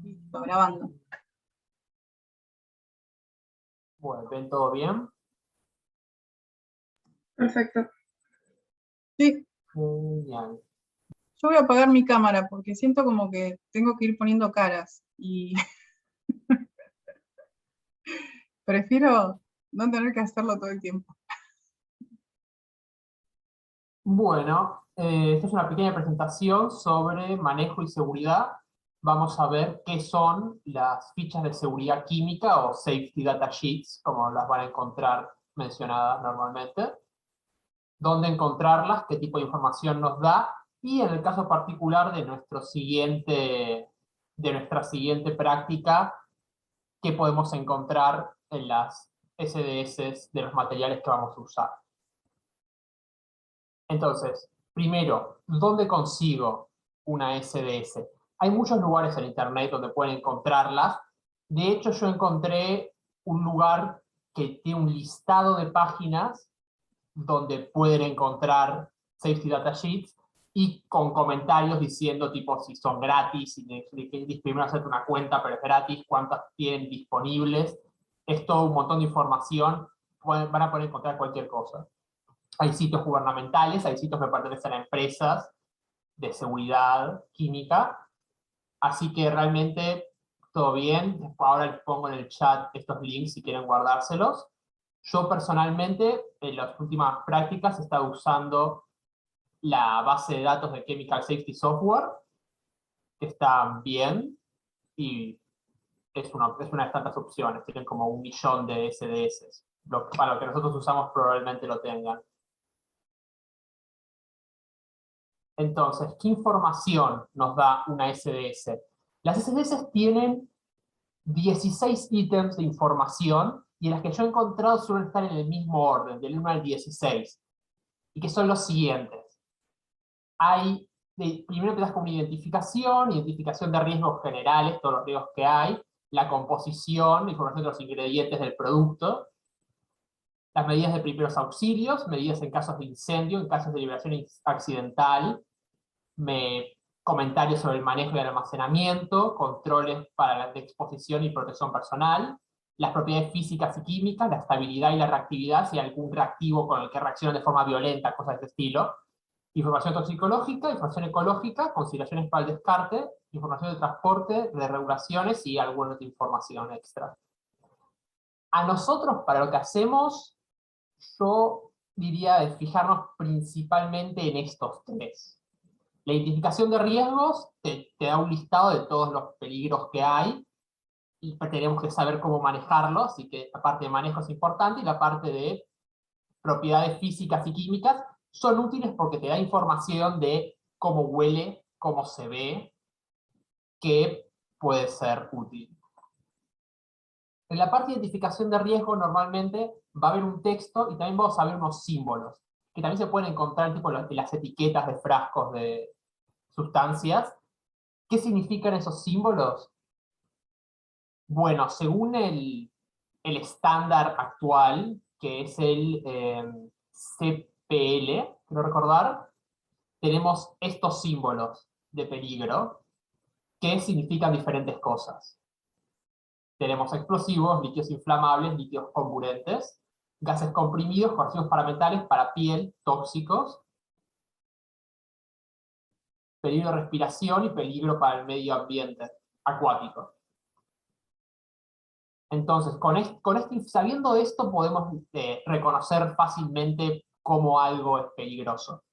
Listo, grabando. Bueno, ¿ven todo bien? Perfecto. Sí, Genial. yo voy a apagar mi cámara porque siento como que tengo que ir poniendo caras y prefiero no tener que hacerlo todo el tiempo. Bueno, esta es una pequeña presentación sobre manejo y seguridad. Vamos a ver qué son las fichas de seguridad química o Safety Data Sheets, como las van a encontrar mencionadas normalmente. Dónde encontrarlas, qué tipo de información nos da, y en el caso particular de nuestra siguiente práctica, qué podemos encontrar en las SDS de los materiales que vamos a usar. Entonces, primero, ¿dónde consigo una SDS? Hay muchos lugares en Internet donde pueden encontrarlas. De hecho, yo encontré un lugar que tiene un listado de páginas donde pueden encontrar Safety Data Sheets y con comentarios diciendo tipo si son gratis, si primero hacerte una cuenta pero es gratis, cuántas tienen disponibles. Es todo un montón de información, van a poder encontrar cualquier cosa. Hay sitios gubernamentales, hay sitios que pertenecen a empresas de seguridad química, así que realmente todo bien. Ahora les pongo en el chat estos links si quieren guardárselos. Yo personalmente, en las últimas prácticas, he estado usando la base de datos de Chemical Safety Software, que está bien, y es una de tantas opciones, tienen como 1 millón de SDS. Para lo que nosotros usamos probablemente lo tengan. Entonces, ¿qué información nos da una SDS? Las SDS tienen 16 ítems de información y en las que yo he encontrado suelen estar en el mismo orden, del 1 al 16, y que son los siguientes. Primero empiezas con una identificación de riesgos generales, todos los riesgos que hay, la composición, información de los ingredientes del producto, las medidas de primeros auxilios, medidas en casos de incendio, en casos de liberación accidental, comentarios sobre el manejo y el almacenamiento, controles para la exposición y protección personal, las propiedades físicas y químicas, la estabilidad y la reactividad, si hay algún reactivo con el que reacciona de forma violenta, cosas de este estilo, información toxicológica, información ecológica, consideraciones para el descarte, información de transporte, de regulaciones y alguna otra información extra. A nosotros, para lo que hacemos, yo diría de fijarnos principalmente en estos tres. La identificación de riesgos te da un listado de todos los peligros que hay y tenemos que saber cómo manejarlo, así que la parte de manejo es importante y la parte de propiedades físicas y químicas son útiles porque te da información de cómo huele, cómo se ve, que puede ser útil. En la parte de identificación de riesgo normalmente va a haber un texto y también vamos a ver unos símbolos, que también se pueden encontrar tipo en las etiquetas de frascos de sustancias. ¿Qué significan esos símbolos? Bueno, según el estándar actual, que es el CPL, quiero recordar, tenemos estos símbolos de peligro que significan diferentes cosas. Tenemos explosivos, líquidos inflamables, líquidos comburentes, gases comprimidos, corrosivos parametales para piel, tóxicos, peligro de respiración y peligro para el medio ambiente acuático. Entonces, sabiendo esto, podemos reconocer fácilmente cómo algo es peligroso.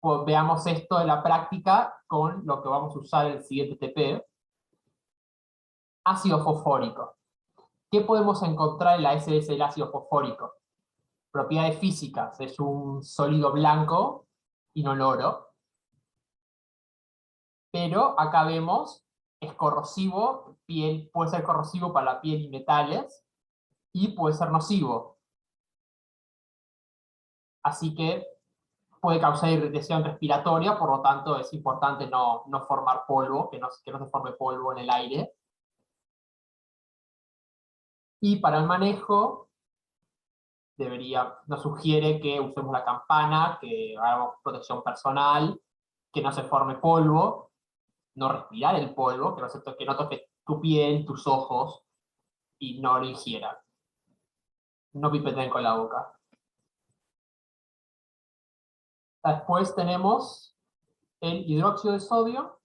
Pues veamos esto en la práctica con lo que vamos a usar en el siguiente TP. Ácido fosfórico. ¿Qué podemos encontrar en la SDS del ácido fosfórico? Propiedades físicas. Es un sólido blanco, inoloro. Pero acá vemos, es corrosivo, puede ser corrosivo para la piel y metales, y puede ser nocivo. Así que puede causar irritación respiratoria, por lo tanto es importante no formar polvo, que no se forme polvo en el aire. Y para el manejo, nos sugiere que usemos la campana, que hagamos protección personal, que no se forme polvo. no respirar el polvo, que no toque tu piel, tus ojos, y no lo ingieran. No pipeten con la boca. Después tenemos el hidróxido de sodio,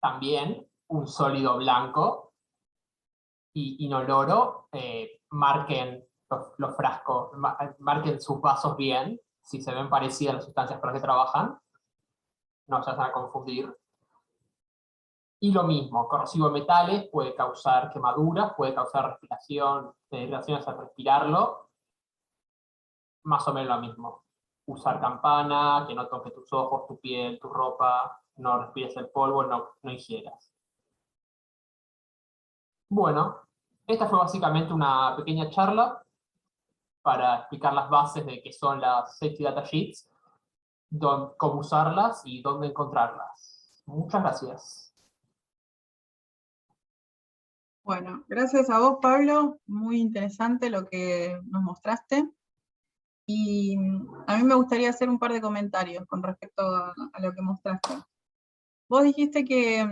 también un sólido blanco y inoloro. Marquen los frascos, marquen sus vasos bien, si se ven parecidas las sustancias con las que trabajan, no se van a confundir. Y lo mismo, corrosivo de metales puede causar quemaduras, puede causar respiración, dehidrataciones al respirarlo, más o menos lo mismo. Usar campana, que no toque tus ojos, tu piel, tu ropa, no respires el polvo, no ingieras. Bueno, esta fue básicamente una pequeña charla para explicar las bases de qué son las Safety Data Sheets, cómo usarlas y dónde encontrarlas. Muchas gracias. Bueno, gracias a vos, Pablo. Muy interesante lo que nos mostraste. Y a mí me gustaría hacer un par de comentarios con respecto a lo que mostraste. Vos dijiste que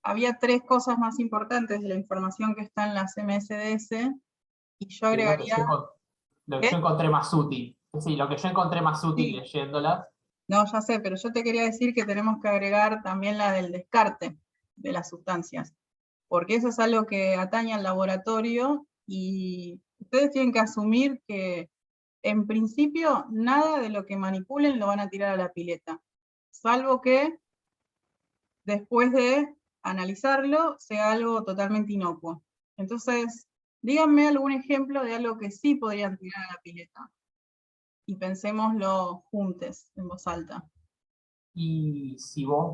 había 3 cosas más importantes de la información que está en las MSDS, y yo agregaría... Lo que yo encontré más útil. Sí, lo que yo encontré más útil Sí. leyéndolas. No, ya sé, pero yo te quería decir que tenemos que agregar también la del descarte de las sustancias, porque eso es algo que atañe al laboratorio, y ustedes tienen que asumir que en principio nada de lo que manipulen lo van a tirar a la pileta, salvo que después de analizarlo sea algo totalmente inocuo. Entonces, díganme algún ejemplo de algo que sí podrían tirar a la pileta, y pensémoslo juntos, en voz alta. Y si vos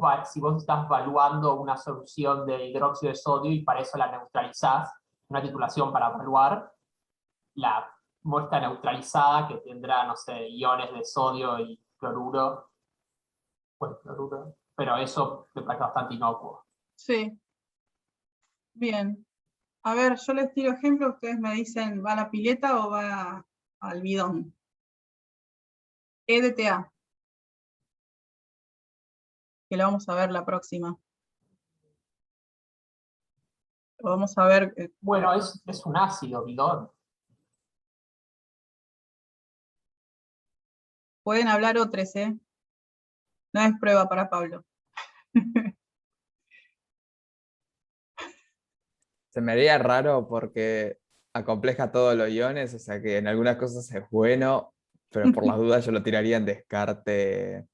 estás evaluando una solución de hidróxido de sodio y para eso la neutralizás, una titulación para evaluar, la muestra neutralizada que tendrá, no sé, iones de sodio y cloruro, pues cloruro, pero eso me parece bastante inocuo. Sí. Bien. A ver, yo les tiro ejemplos, ustedes me dicen, ¿va a la pileta o va al bidón? EDTA, que lo vamos a ver la próxima. Lo vamos a ver. Bueno, es un ácido, bidón. Pueden hablar otros, ¿eh? No es prueba para Pablo. Se me haría raro porque acompleja todos los iones, o sea que en algunas cosas es bueno, pero por las dudas yo lo tiraría en descarte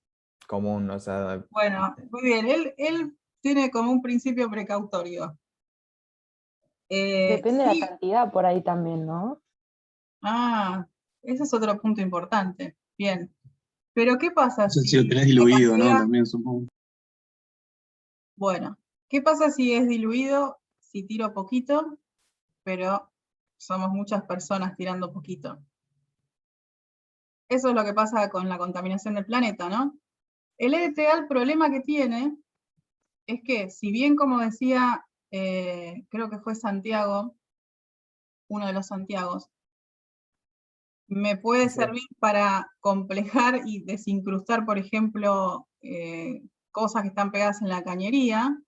común, o sea... Bueno, muy bien. Él tiene como un principio precautorio. Depende de Sí. la cantidad por ahí también, ¿no? Ah, ese es otro punto importante. Bien. Pero ¿qué pasa O sea, si si lo tenés diluido, ¿no? También supongo. Bueno, ¿qué pasa si es diluido? Si tiro poquito, pero somos muchas personas tirando poquito. Eso es lo que pasa con la contaminación del planeta, ¿no? El EDTA, el problema que tiene es que, si bien, como decía, creo que fue Santiago, uno de los Santiagos, me puede servir para complejar y desincrustar, por ejemplo, cosas que están pegadas en la cañería.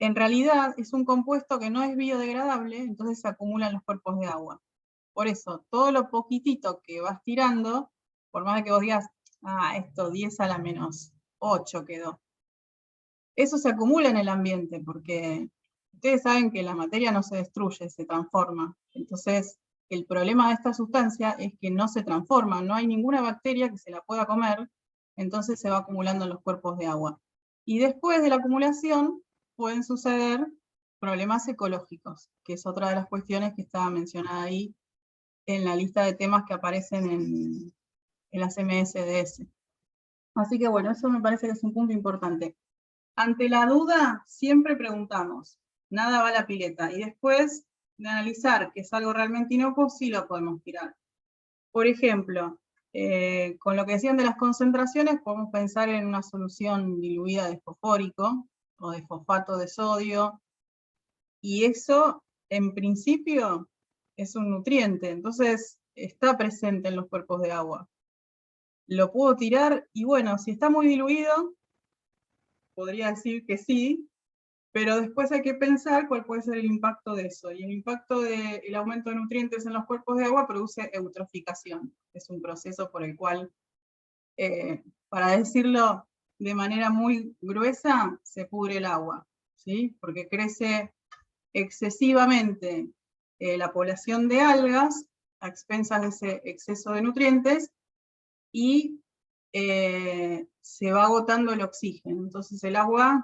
En realidad es un compuesto que no es biodegradable, entonces se acumula en los cuerpos de agua. Por eso, todo lo poquitito que vas tirando, por más de que vos digas, esto 10 a la menos 8 quedó, eso se acumula en el ambiente, porque ustedes saben que la materia no se destruye, se transforma. Entonces, el problema de esta sustancia es que no se transforma, no hay ninguna bacteria que se la pueda comer, entonces se va acumulando en los cuerpos de agua. Y después de la acumulación pueden suceder problemas ecológicos, que es otra de las cuestiones que estaba mencionada ahí en la lista de temas que aparecen en las MSDS. Así que bueno, eso me parece que es un punto importante. Ante la duda, siempre preguntamos, nada va a la pileta, y después de analizar que es algo realmente inocuo, sí lo podemos tirar. Por ejemplo, con lo que decían de las concentraciones, podemos pensar en una solución diluida de fosfórico o de fosfato de sodio, y eso, en principio, es un nutriente, entonces está presente en los cuerpos de agua. lo puedo tirar y bueno, si está muy diluido, podría decir que sí, pero después hay que pensar cuál puede ser el impacto de eso. Y el impacto del aumento de nutrientes en los cuerpos de agua produce eutroficación. Es un proceso por el cual, para decirlo de manera muy gruesa, se pudre el agua, ¿sí? Porque crece excesivamente la población de algas a expensas de ese exceso de nutrientes y se va agotando el oxígeno. Entonces el agua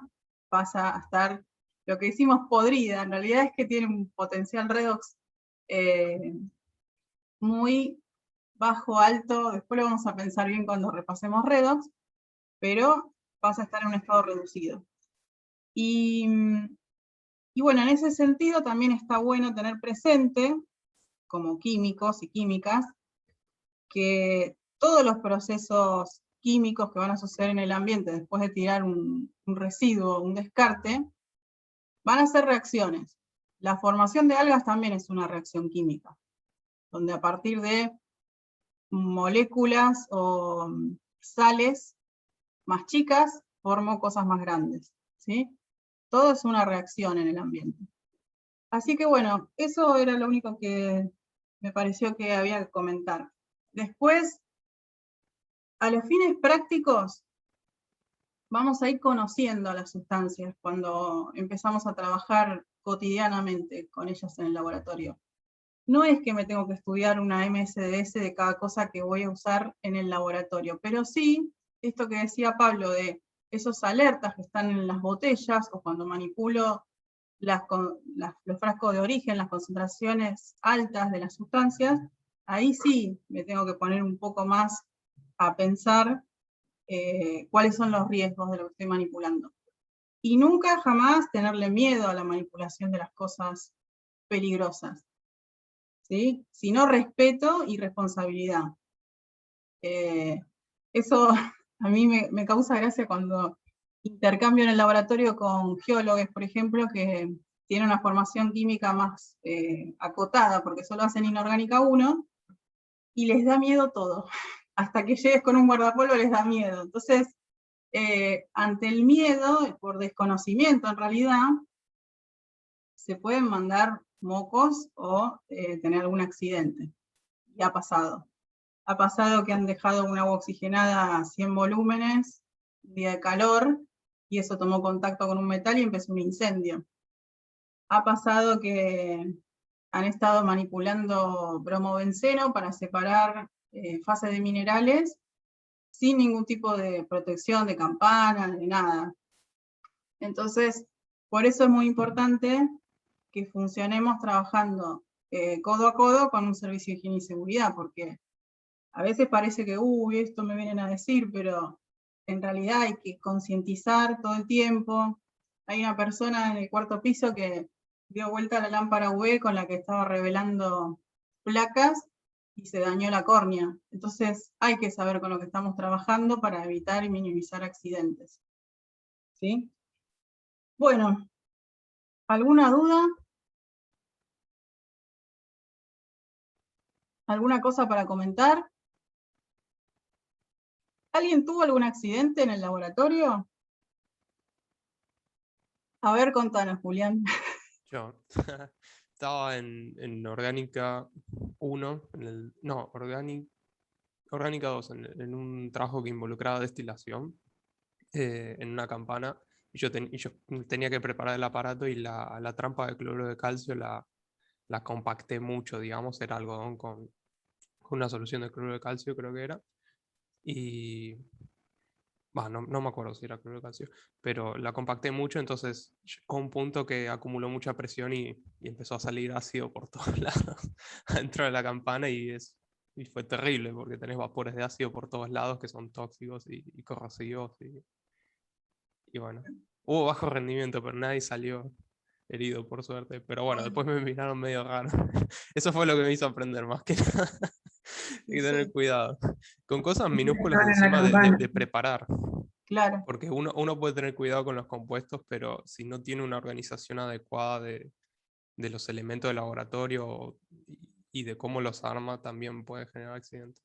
pasa a estar, lo que decimos podrida, en realidad es que tiene un potencial redox muy bajo, alto, después lo vamos a pensar bien cuando repasemos redox, pero pasa a estar en un estado reducido. Y bueno, en ese sentido también está bueno tener presente, como químicos y químicas, que todos los procesos químicos que van a suceder en el ambiente después de tirar un residuo, un descarte, van a ser reacciones. La formación de algas también es una reacción química, donde a partir de moléculas o sales más chicas formo cosas más grandes, ¿sí? Todo es una reacción en el ambiente. Así que bueno, eso era lo único que me pareció que había que comentar. Después, a los fines prácticos, vamos a ir conociendo a las sustancias cuando empezamos a trabajar cotidianamente con ellas en el laboratorio. No es que me tengo que estudiar una MSDS de cada cosa que voy a usar en el laboratorio, pero sí, esto que decía Pablo de esos alertas que están en las botellas o cuando manipulo los frascos de origen, las concentraciones altas de las sustancias, ahí sí me tengo que poner un poco más a pensar cuáles son los riesgos de lo que estoy manipulando. Y nunca jamás tenerle miedo a la manipulación de las cosas peligrosas, ¿sí? Sino respeto y responsabilidad. Eso a mí me causa gracia cuando intercambio en el laboratorio con geólogos, por ejemplo, que tienen una formación química más acotada, porque solo hacen inorgánica 1, y les da miedo todo. Hasta que llegues con un guardapolvo les da miedo. Entonces, ante el miedo, por desconocimiento en realidad, se pueden mandar mocos o tener algún accidente. Y ha pasado. Ha pasado que han dejado un agua oxigenada a 100 volúmenes, un día de calor, y eso tomó contacto con un metal y empezó un incendio. Ha pasado que han estado manipulando bromobenceno para separar fases de minerales sin ningún tipo de protección de campana, de nada. Entonces, por eso es muy importante que funcionemos trabajando codo a codo con un servicio de higiene y seguridad, porque a veces parece que, uy, esto me vienen a decir, pero en realidad hay que concientizar todo el tiempo. Hay una persona en el 4º piso que dio vuelta a la lámpara UV con la que estaba revelando placas y se dañó la córnea. Entonces hay que saber con lo que estamos trabajando para evitar y minimizar accidentes. ¿Sí? Bueno, ¿alguna duda? ¿Alguna cosa para comentar? ¿Alguien tuvo algún accidente en el laboratorio? A ver, contanos, Julián. Yo estaba en Orgánica 1, Orgánica 2, en un trabajo que involucraba destilación en una campana. Y yo tenía que preparar el aparato y la trampa de cloruro de calcio la compacté mucho, digamos, era algodón con una solución de cloruro de calcio, creo que era. Y no me acuerdo si era cloruro de calcio, pero la compacté mucho, entonces llegó un punto que acumuló mucha presión y empezó a salir ácido por todos lados dentro de la campana y fue terrible porque tenés vapores de ácido por todos lados que son tóxicos y corrosivos. Y bueno, hubo bajo rendimiento, pero nadie salió herido por suerte. Pero bueno, después me miraron medio raro. Eso fue lo que me hizo aprender más que nada. Hay que tener cuidado. Con cosas minúsculas encima de preparar. Claro. Porque uno puede tener cuidado con los compuestos, pero si no tiene una organización adecuada de los elementos del laboratorio y de cómo los arma, también puede generar accidentes.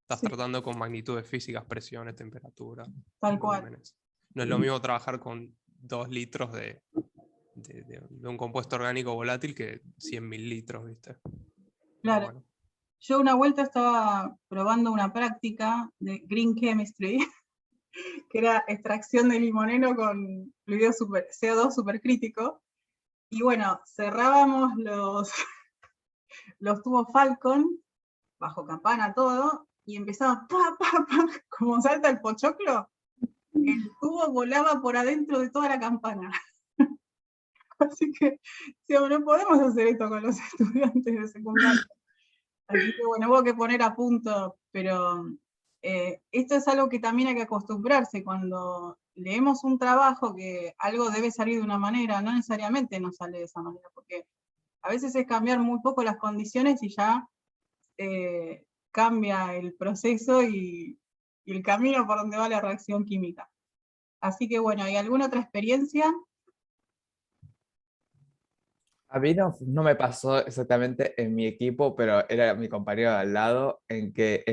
Estás Sí. tratando con magnitudes físicas, presiones, temperaturas, Tal cual. volúmenes. No es lo mismo trabajar con 2 litros de un compuesto orgánico volátil que 100.000 litros, ¿viste? Pero Claro. bueno. Yo una vuelta estaba probando una práctica de Green Chemistry, que era extracción de limoneno con fluido CO2 supercrítico. Y bueno, cerrábamos los tubos Falcon, bajo campana todo, y empezaba pa, pa, pa, como salta el pochoclo, el tubo volaba por adentro de toda la campana. Así que, digamos, no podemos hacer esto con los estudiantes de secundaria. Así que bueno, hubo que poner a punto, pero esto es algo que también hay que acostumbrarse. Cuando leemos un trabajo que algo debe salir de una manera, no necesariamente nos sale de esa manera, porque a veces es cambiar muy poco las condiciones y ya cambia el proceso y el camino por donde va la reacción química. Así que bueno, ¿hay alguna otra experiencia? A mí no me pasó exactamente en mi equipo, pero era mi compañero de al lado, en que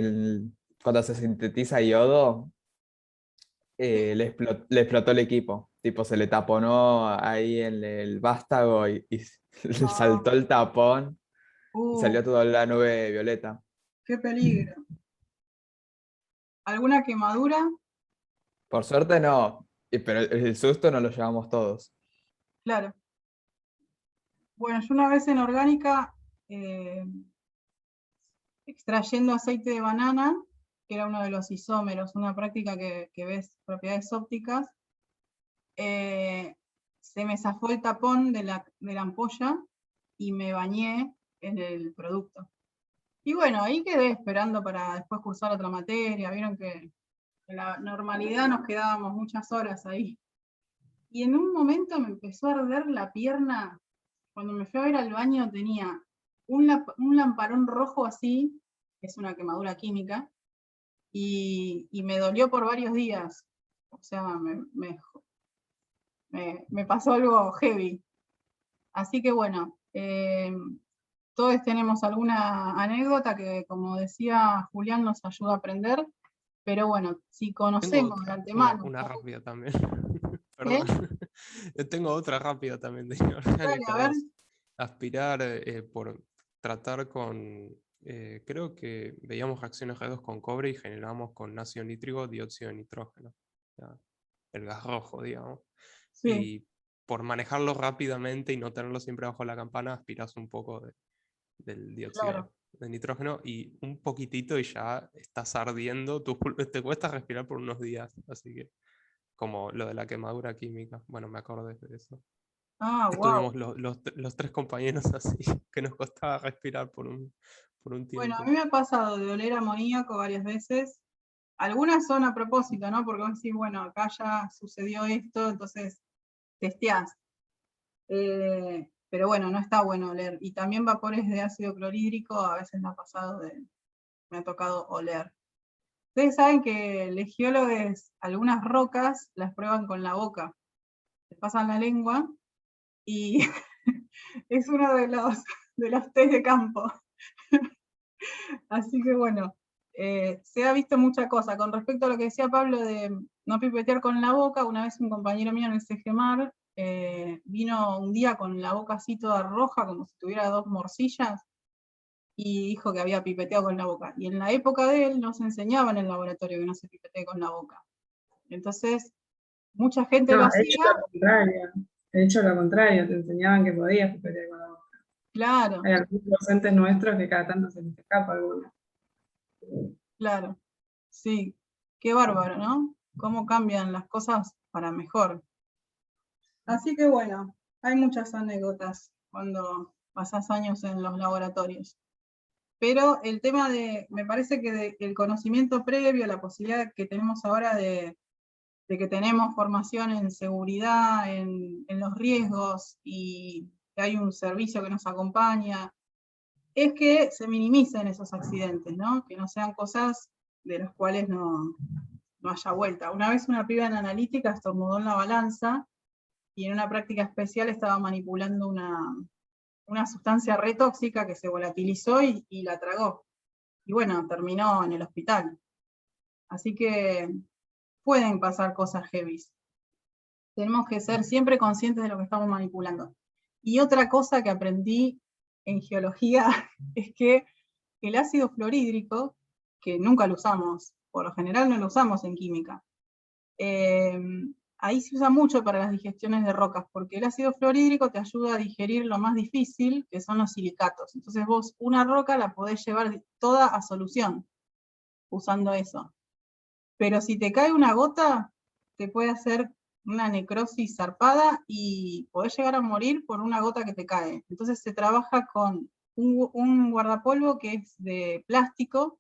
cuando se sintetiza yodo, le explotó el equipo. Tipo, se le taponó ahí en el vástago y le saltó el tapón y salió toda la nube violeta. ¡Qué peligro! ¿Alguna quemadura? Por suerte no, pero el susto nos lo llevamos todos. Claro. Bueno, yo una vez en orgánica, extrayendo aceite de banana, que era uno de los isómeros, una práctica que ves propiedades ópticas, se me zafó el tapón de la ampolla y me bañé en el producto. Y bueno, ahí quedé esperando para después cursar otra materia, vieron que en la normalidad nos quedábamos muchas horas ahí. Y en un momento me empezó a arder la pierna. Cuando me fui a ver al baño tenía un lamparón rojo así, que es una quemadura química, y me dolió por varios días. O sea, me pasó algo heavy. Así que bueno, todos tenemos alguna anécdota que, como decía Julián, nos ayuda a aprender, pero bueno, si conocemos de antemano... Una rápida también. ¿Eh? Perdón. Yo tengo otra rápida también de Dale, inorgánica. a ver. Aspirar por tratar con... creo que veíamos reacciones G2 con cobre y generamos con ácido nítrico dióxido de nitrógeno. O sea, el gas rojo, digamos. Sí. Y por manejarlo rápidamente y no tenerlo siempre bajo la campana, aspiras un poco del dióxido de nitrógeno y un poquitito y ya estás ardiendo, te cuesta respirar por unos días, así que como lo de la quemadura química, bueno, me acordé de eso. Ah, wow. Estuvimos los 3 compañeros así, que nos costaba respirar por un tiempo. Bueno, a mí me ha pasado de oler amoníaco varias veces. Algunas son a propósito, ¿no? Porque vos decís, bueno, acá ya sucedió esto, entonces testeás. Pero bueno, no está bueno oler. Y también vapores de ácido clorhídrico, a veces me ha pasado me ha tocado oler. Ustedes saben que los geólogos algunas rocas las prueban con la boca. Les pasan la lengua y es uno de los test de campo. Así que bueno, se ha visto mucha cosa. Con respecto a lo que decía Pablo de no pipetear con la boca, una vez un compañero mío en el CGMAR vino un día con la boca así toda roja, como si tuviera 2 morcillas, y dijo que había pipeteado con la boca. Y en la época de él nos enseñaba en el laboratorio que no se pipetee con la boca. Entonces, mucha gente lo hacía. De hecho, lo contrario, te enseñaban que podías pipetear con la boca. Claro. Hay algunos docentes nuestros que cada tanto se les escapa alguna. Claro, sí, qué bárbaro, ¿no? Cómo cambian las cosas para mejor. Así que bueno, hay muchas anécdotas cuando pasás años en los laboratorios. Pero el tema me parece que el conocimiento previo, la posibilidad que tenemos ahora de que tenemos formación en seguridad, en los riesgos, y que hay un servicio que nos acompaña, es que se minimicen esos accidentes, ¿no? Que no sean cosas de las cuales no haya vuelta. Una vez una piba en analítica estornudó en la balanza y en una práctica especial estaba manipulando una sustancia re tóxica que se volatilizó y la tragó. y bueno, terminó en el hospital. Así que pueden pasar cosas heavy. Tenemos que ser siempre conscientes de lo que estamos manipulando. Y otra cosa que aprendí en geología es que el ácido fluorhídrico, que nunca lo usamos, por lo general no lo usamos en química, ahí se usa mucho para las digestiones de rocas, porque el ácido fluorhídrico te ayuda a digerir lo más difícil, que son los silicatos. Entonces vos una roca la podés llevar toda a solución, usando eso. Pero si te cae una gota, te puede hacer una necrosis zarpada y podés llegar a morir por una gota que te cae. Entonces se trabaja con un guardapolvo que es de plástico,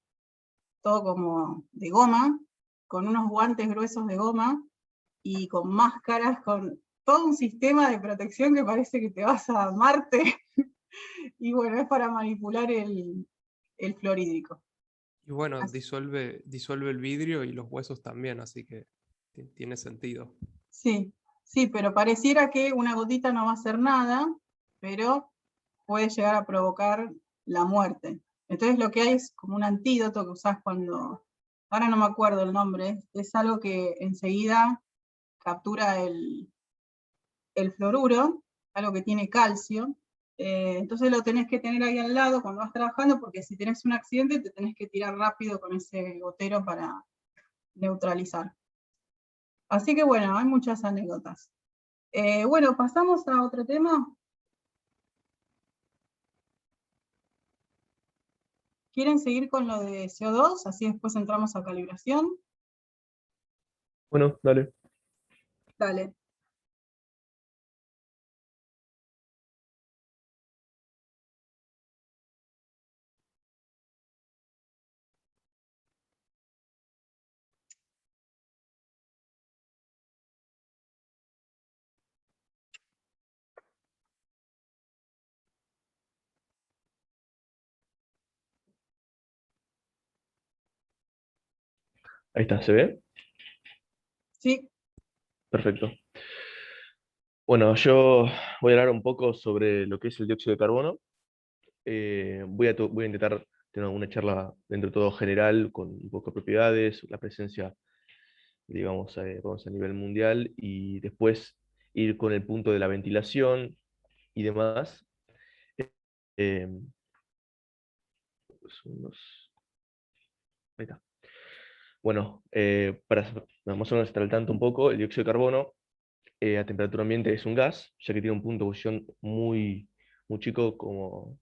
todo como de goma, con unos guantes gruesos de goma, y con máscaras, con todo un sistema de protección que parece que te vas a Marte, y bueno, es para manipular el fluorhídrico. Y bueno, Así- disuelve el vidrio y los huesos también, así que tiene sentido. Sí, sí, pero pareciera que una gotita no va a hacer nada, pero puede llegar a provocar la muerte. Entonces lo que hay es como un antídoto que usás cuando, ahora no me acuerdo el nombre, es algo que enseguida captura el fluoruro, algo que tiene calcio, entonces lo tenés que tener ahí al lado cuando vas trabajando, porque si tenés un accidente te tenés que tirar rápido con ese gotero para neutralizar. Así que bueno, hay muchas anécdotas. Bueno, pasamos a otro tema. ¿Quieren seguir con lo de CO2? Así después entramos a calibración. Bueno, dale. Dale. Ahí está, ¿se ve? Sí, Perfecto. Bueno, yo voy a hablar un poco sobre lo que es el dióxido de carbono. Voy a intentar tener una charla dentro de todo general, con un poco de propiedades, la presencia, digamos, vamos a nivel mundial, y después ir con el punto de la ventilación y demás. Eh, Ahí está. Bueno, para más o menos estar al tanto un poco, el dióxido de carbono a temperatura ambiente es un gas, ya que tiene un punto de ebullición muy chico, como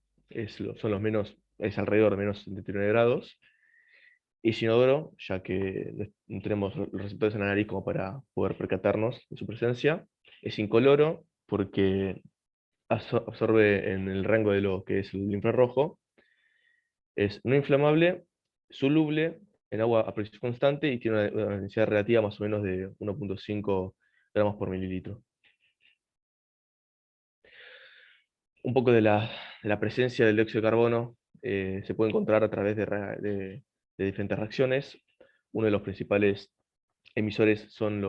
son los menos, es alrededor de menos 79 grados. Es inodoro, ya que no tenemos los receptores en la nariz como para poder percatarnos de su presencia. Es incoloro, porque absorbe en el rango de lo que es el infrarrojo. Es no inflamable, soluble en agua a presión constante y tiene una densidad relativa más o menos de 1,5 gramos por mililitro. Un poco de la presencia del dióxido de carbono se puede encontrar a través de diferentes reacciones. Uno de los principales emisores son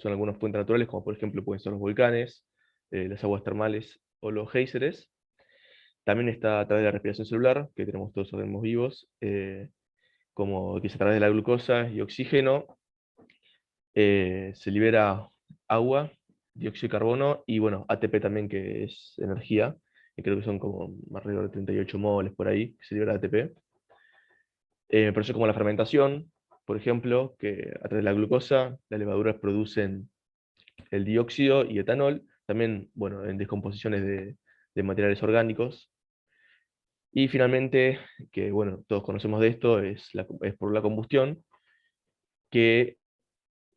algunas fuentes naturales, como por ejemplo pueden ser los volcanes, las aguas termales o los géiseres. También está a través de la respiración celular, que tenemos todos los organismos vivos, como que es a través de la glucosa y oxígeno, se libera agua, dióxido de carbono y bueno, ATP también, que es energía, que creo que son como alrededor de 38 moles por ahí, que se libera ATP. Procesos como la fermentación, por ejemplo, que a través de la glucosa, las levaduras producen el dióxido y etanol, también, bueno, en descomposiciones de materiales orgánicos. Y finalmente, que bueno, todos conocemos de esto, es por la combustión, que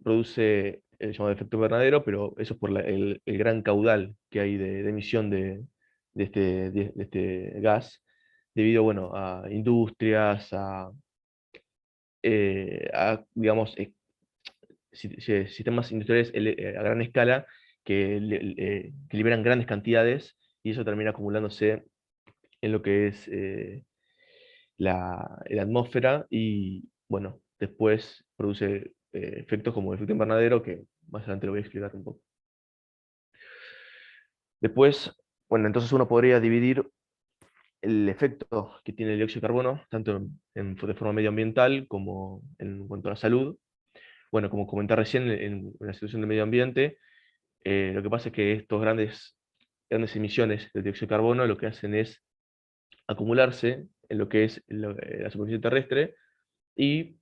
produce el llamado efecto invernadero, pero eso es por el gran caudal que hay de emisión de este gas, debido, bueno, a industrias, digamos, sistemas industriales a gran escala que liberan grandes cantidades, y eso termina acumulándose en lo que es la atmósfera, y bueno, después produce efectos como el efecto invernadero, que más adelante lo voy a explicar un poco. Después, bueno, entonces uno podría dividir el efecto que tiene el dióxido de carbono, tanto de forma medioambiental como en cuanto a la salud. Bueno, como comenté recién, en la situación del medio ambiente, lo que pasa es que estos grandes emisiones de dióxido de carbono lo que hacen es acumularse en lo que es la superficie terrestre, y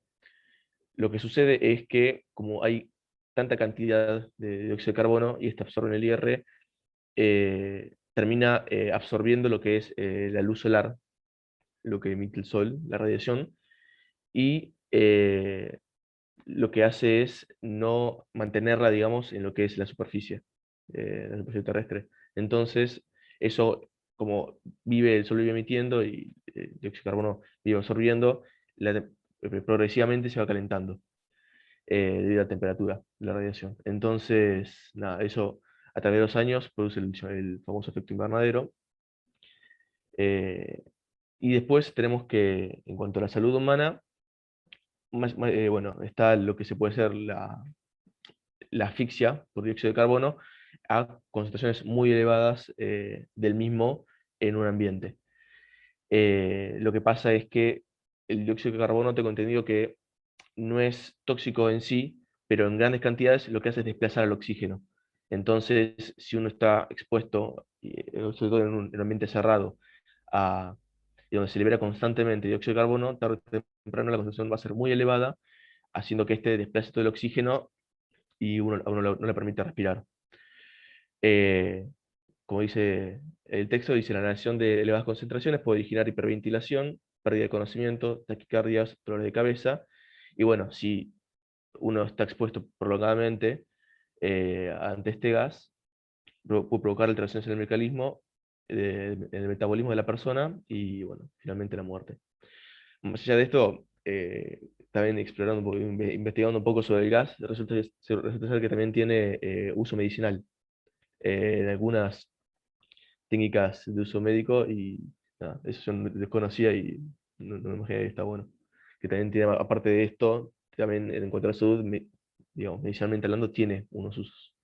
lo que sucede es que como hay tanta cantidad de dióxido de carbono y este absorbe en el IR, termina absorbiendo lo que es la luz solar, lo que emite el sol, la radiación, y lo que hace es no mantenerla, digamos, en lo que es la superficie terrestre. Entonces, eso, como el sol vive emitiendo y el dióxido de carbono vive absorbiendo, progresivamente se va calentando debido a la temperatura de la radiación. Entonces, nada, eso a través de los años produce el famoso efecto invernadero. eh, y después tenemos que, en cuanto a la salud humana, bueno, está lo que se puede ser la asfixia por dióxido de carbono a concentraciones muy elevadas del mismo en un ambiente. Lo que pasa es que el dióxido de carbono, tengo entendido que no es tóxico en sí, pero en grandes cantidades lo que hace es desplazar al oxígeno. Entonces, si uno está expuesto, sobre todo en un ambiente cerrado, y donde se libera constantemente dióxido de carbono, tarde o temprano la concentración va a ser muy elevada, haciendo que este desplace todo el oxígeno y a uno no le permite respirar. Eh, Como dice el texto, dice la inhalación de elevadas concentraciones puede originar hiperventilación, pérdida de conocimiento, taquicardias, dolores de cabeza. Y bueno, si uno está expuesto prolongadamente ante este gas, puede provocar alteraciones en el mecanismo, en el metabolismo de la persona y bueno, finalmente la muerte. Más allá de esto, también explorando, investigando un poco sobre el gas, resulta ser que también tiene uso medicinal en algunas técnicas de uso médico, y nada, eso yo no desconocía y no me imaginé que está bueno. Que también tiene, aparte de esto, también en cuanto a la salud, digamos, medicinalmente hablando, tiene unos usos.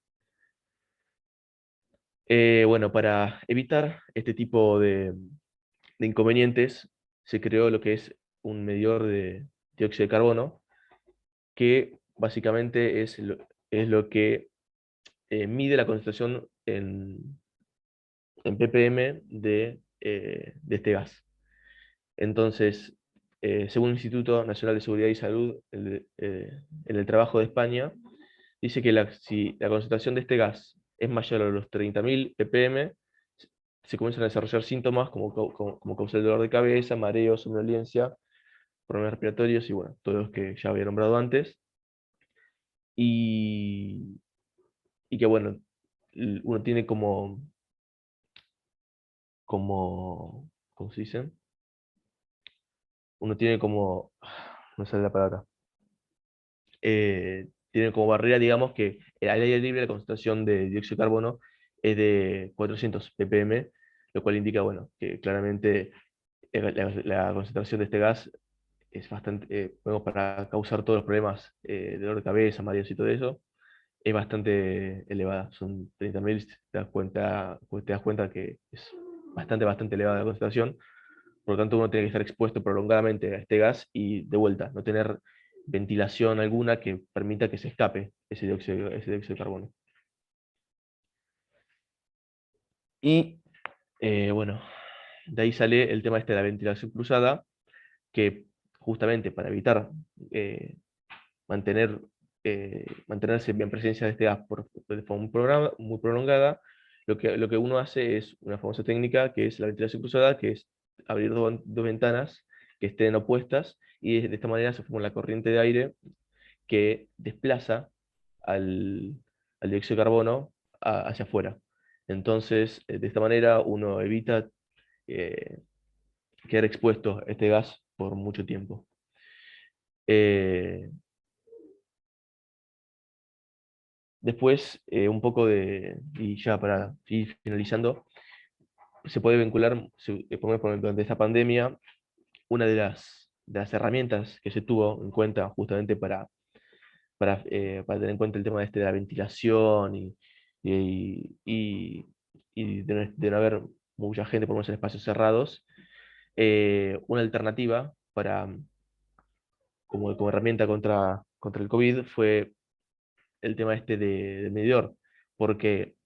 Bueno, para evitar este tipo de inconvenientes, se creó lo que es un medidor de dióxido de carbono, que básicamente es lo que mide la concentración en ppm de este gas. Entonces, según el Instituto Nacional de Seguridad y Salud en el Trabajo de España, dice que si la concentración de este gas es mayor a los 30.000 ppm, se comienzan a desarrollar síntomas como causa el dolor de cabeza, mareo, somnolencia, problemas respiratorios y bueno, todos los que ya había nombrado antes. Y, y que bueno, uno tiene ¿cómo se dice? Uno tiene no sale la palabra, tiene como barrera, digamos, que al aire libre la concentración de dióxido de carbono es de 400 ppm, lo cual indica, bueno, que claramente la concentración de este gas es bastante, bueno, para causar todos los problemas de dolor de cabeza, mareos y todo eso, es bastante elevada. Son 30.000, te das cuenta que es bastante elevada la concentración. Por lo tanto, uno tiene que estar expuesto prolongadamente a este gas y, de vuelta, no tener ventilación alguna que permita que se escape ese dióxido de carbono. Y bueno, de ahí sale el tema de la ventilación cruzada, que justamente para evitar mantenerse en presencia de este gas de forma muy prolongada, lo que uno hace es una famosa técnica que es la ventilación cruzada, que es abrir dos ventanas que estén opuestas, y de esta manera se forma la corriente de aire que desplaza al, al dióxido de carbono hacia afuera. Entonces, de esta manera uno evita eh, quedar expuesto a este gas por mucho tiempo. Eh, Después, un poco y ya para ir finalizando, se puede vincular, durante esta pandemia, una de las herramientas que se tuvo en cuenta justamente para tener en cuenta el tema de la ventilación y de no haber mucha gente, por lo menos en espacios cerrados, Una alternativa como herramienta contra el COVID fue el tema este del medidor, porque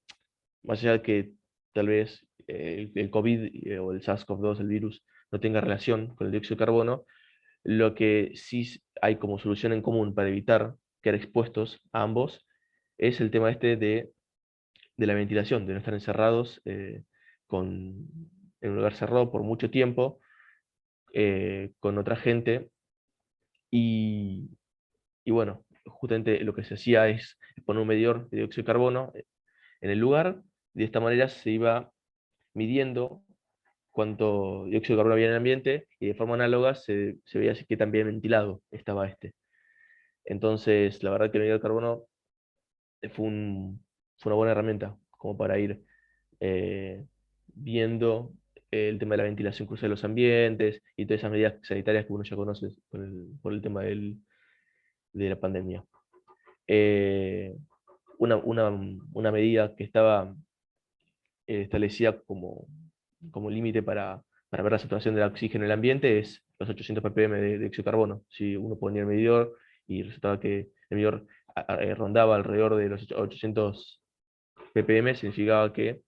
más allá de que tal vez el COVID o el SARS-CoV-2, el virus, no tenga relación con el dióxido de carbono, lo que sí hay como solución en común para evitar quedar expuestos a ambos es el tema este de la ventilación, de no estar encerrados en un lugar cerrado por mucho tiempo, con otra gente. Y, y bueno, justamente lo que se hacía es poner un medidor de dióxido de carbono en el lugar, y de esta manera se iba midiendo cuánto dióxido de carbono había en el ambiente, y de forma análoga se veía qué tan bien ventilado estaba este. Entonces, la verdad que el medidor de carbono fue una buena herramienta como para ir eh, viendo el tema de la ventilación cruzada de los ambientes y todas esas medidas sanitarias que uno ya conoce por el tema de la pandemia. Una medida que estaba establecida como límite para ver la saturación del oxígeno en el ambiente es los 800 ppm de dióxido de carbono. Si uno ponía el medidor y resultaba que el medidor rondaba alrededor de los 800 ppm, significaba que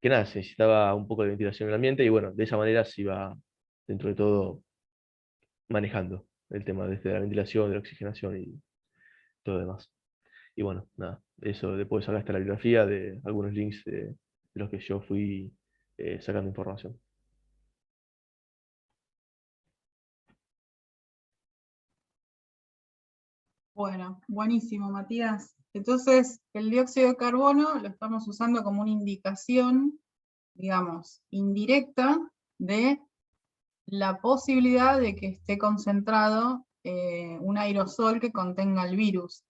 nada, se necesitaba un poco de ventilación en el ambiente, y bueno, de esa manera se iba, dentro de todo, manejando el tema desde la ventilación, de la oxigenación y todo lo demás. Y bueno, nada, eso después acá está la bibliografía de algunos links de los que yo fui sacando información. Bueno, buenísimo, Matías. Entonces, el dióxido de carbono lo estamos usando como una indicación, digamos, indirecta de la posibilidad de que esté concentrado un aerosol que contenga el virus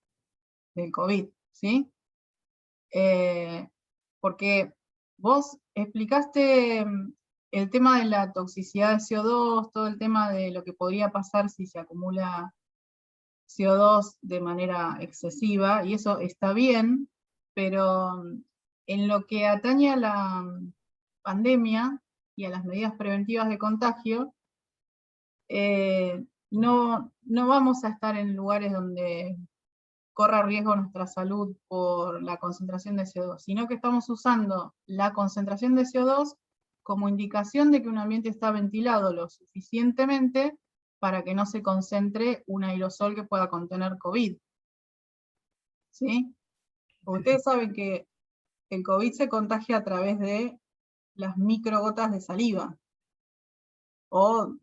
del COVID, ¿sí? Porque vos explicaste el tema de la toxicidad de CO2, todo el tema de lo que podría pasar si se acumula CO2 de manera excesiva, y eso está bien, pero en lo que atañe a la pandemia y a las medidas preventivas de contagio, no vamos a estar en lugares donde corra riesgo nuestra salud por la concentración de CO2, sino que estamos usando la concentración de CO2 como indicación de que un ambiente está ventilado lo suficientemente para que no se concentre un aerosol que pueda contener COVID. ¿Sí? Ustedes saben que el COVID se contagia a través de las microgotas de saliva, o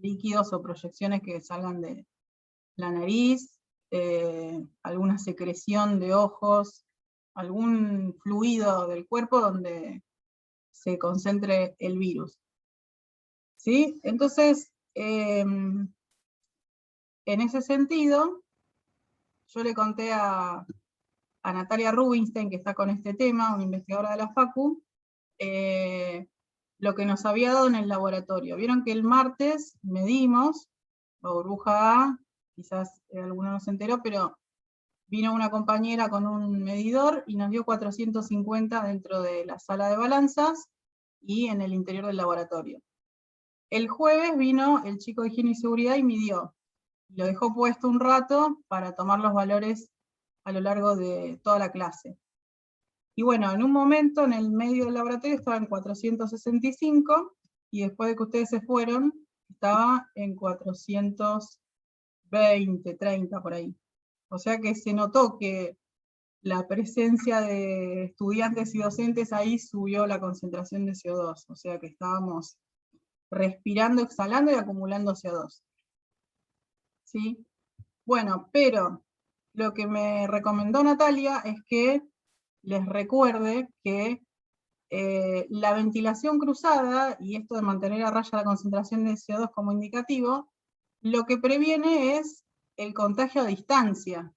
líquidos o proyecciones que salgan de la nariz, alguna secreción de ojos, algún fluido del cuerpo donde se concentre el virus. ¿Sí? Entonces, en ese sentido, yo le conté a Natalia Rubinstein, que está con este tema, una investigadora de la Facu, lo que nos había dado en el laboratorio. Vieron que el martes medimos la burbuja A, quizás alguno no se enteró, pero vino una compañera con un medidor y nos dio 450 dentro de la sala de balanzas y en el interior del laboratorio. El jueves vino el chico de higiene y seguridad y midió. Lo dejó puesto un rato para tomar los valores a lo largo de toda la clase. Y bueno, en un momento en el medio del laboratorio estaba en 465, y después de que ustedes se fueron, estaba en 420, 30 por ahí. O sea que se notó que la presencia de estudiantes y docentes ahí subió la concentración de CO2. O sea que estábamos respirando, exhalando y acumulando CO2. ¿Sí? Bueno, pero lo que me recomendó Natalia es que les recuerde que la ventilación cruzada, y esto de mantener a raya la concentración de CO2 como indicativo, lo que previene es el contagio a distancia,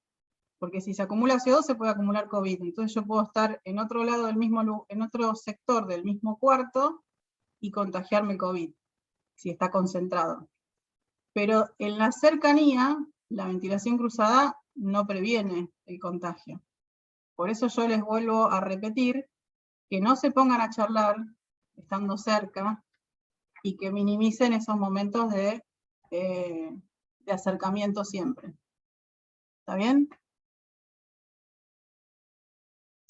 porque si se acumula CO2 se puede acumular COVID, entonces yo puedo estar en otro lado del mismo, en otro sector del mismo cuarto y contagiarme COVID, si está concentrado. Pero en la cercanía, la ventilación cruzada no previene el contagio. Por eso yo les vuelvo a repetir que no se pongan a charlar estando cerca, y que minimicen esos momentos de acercamiento siempre. ¿Está bien?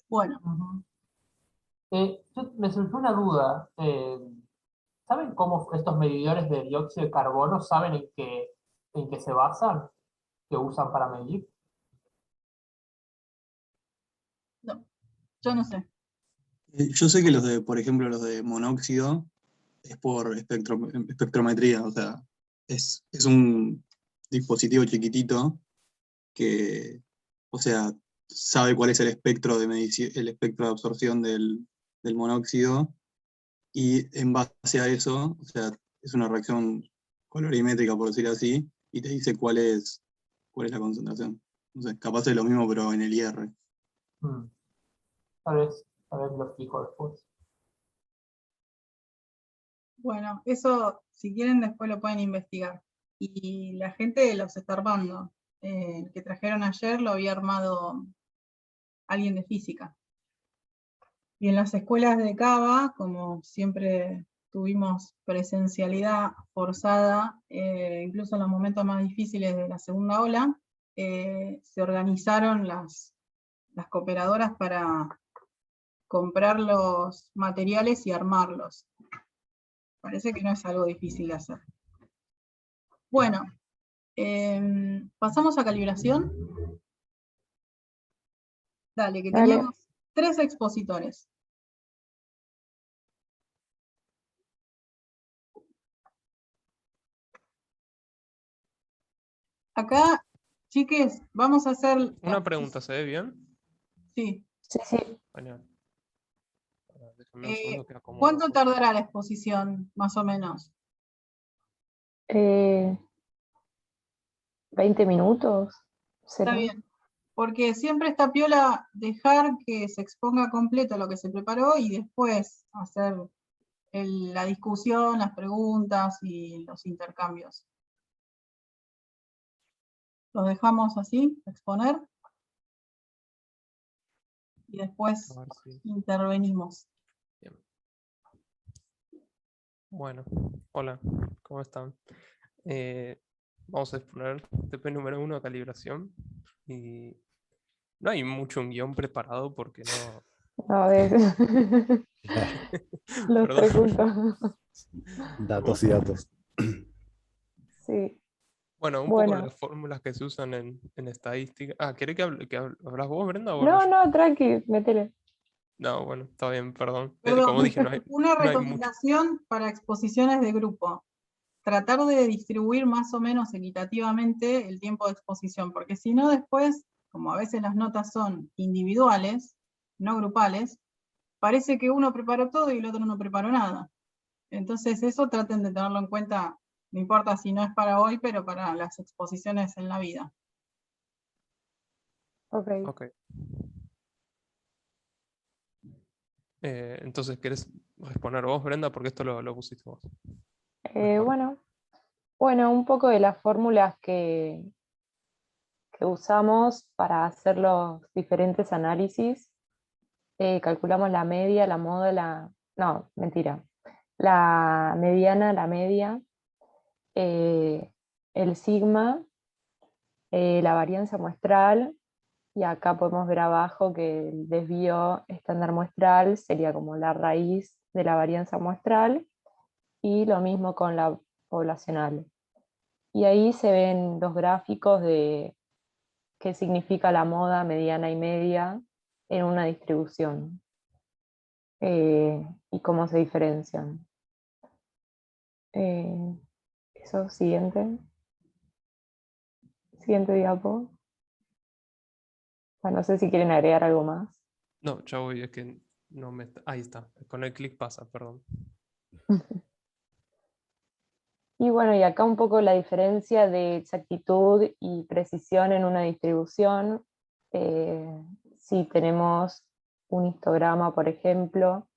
Bueno. Me surgió una duda. ¿Saben cómo estos medidores de dióxido de carbono saben en qué se basan? ¿Que usan para medir? No, yo no sé. Yo sé que los de, por ejemplo, los de monóxido es por espectrometría, o sea, es un dispositivo chiquitito que, o sea, sabe cuál es el espectro de medición, el espectro de absorción del monóxido, y en base a eso, o sea, es una reacción colorimétrica, por decir así, y te dice cuál es la concentración. No sé, capaz es lo mismo, pero en el IR. Tal vez lo explico después. Bueno, eso, si quieren, después lo pueden investigar. Y la gente los está armando. El que trajeron ayer lo había armado alguien de física. Y en las escuelas de Cava, como siempre tuvimos presencialidad forzada, incluso en los momentos más difíciles de la segunda ola, se organizaron las cooperadoras para comprar los materiales y armarlos. Parece que no es algo difícil de hacer. Bueno, pasamos a calibración. Dale, que Dale. teníamos 3 expositores. Acá, chiques, vamos a hacer... Una pregunta, ¿se ve bien? Sí. Sí, sí. Genial. Déjame un segundo que acomodo. ¿Cuánto tardará la exposición, más o menos? 20 minutos. Está ¿Será? bien. Porque siempre está piola dejar que se exponga completo lo que se preparó y después hacer la discusión, las preguntas y los intercambios. Los dejamos así, exponer, y después A ver si- intervenimos. Bien. Bueno, hola, ¿cómo están? Vamos a exponer TP número 1 de calibración. Y no hay mucho un guión preparado porque no. A ver. Los Perdón. 3 juntos. Datos y datos. Sí. Bueno, un poco Bueno. las fórmulas que se usan en estadística. ¿Querés que hablas vos, Brenda? O No, hablo yo? no, tranqui, métele. No, bueno, está bien, perdón. Perdón, Como dije, no hay una mucho. recomendación para exposiciones de grupo. Tratar de distribuir más o menos equitativamente el tiempo de exposición, porque si no después, como a veces las notas son individuales, no grupales, parece que uno preparó todo y el otro no preparó nada. Entonces eso traten de tenerlo en cuenta, no importa si no es para hoy, pero para las exposiciones en la vida. Ok. Ok. Entonces, ¿querés responder vos, Brenda? Porque esto lo pusiste vos. Mejor. Bueno, un poco de las fórmulas que usamos para hacer los diferentes análisis. Calculamos la media, la moda, no, mentira. La mediana, la media, el sigma, la varianza muestral, y acá podemos ver abajo que el desvío estándar muestral sería como la raíz de la varianza muestral, y lo mismo con la poblacional. Y ahí se ven los gráficos de qué significa la moda, mediana y media en una distribución, y cómo se diferencian. Eso, siguiente. Siguiente diapo. No sé si quieren agregar algo más. No, ya voy, es que no me. Ahí está. Con el clic pasa, perdón. Y bueno, y acá un poco la diferencia de exactitud y precisión en una distribución. Si tenemos un histograma, por ejemplo,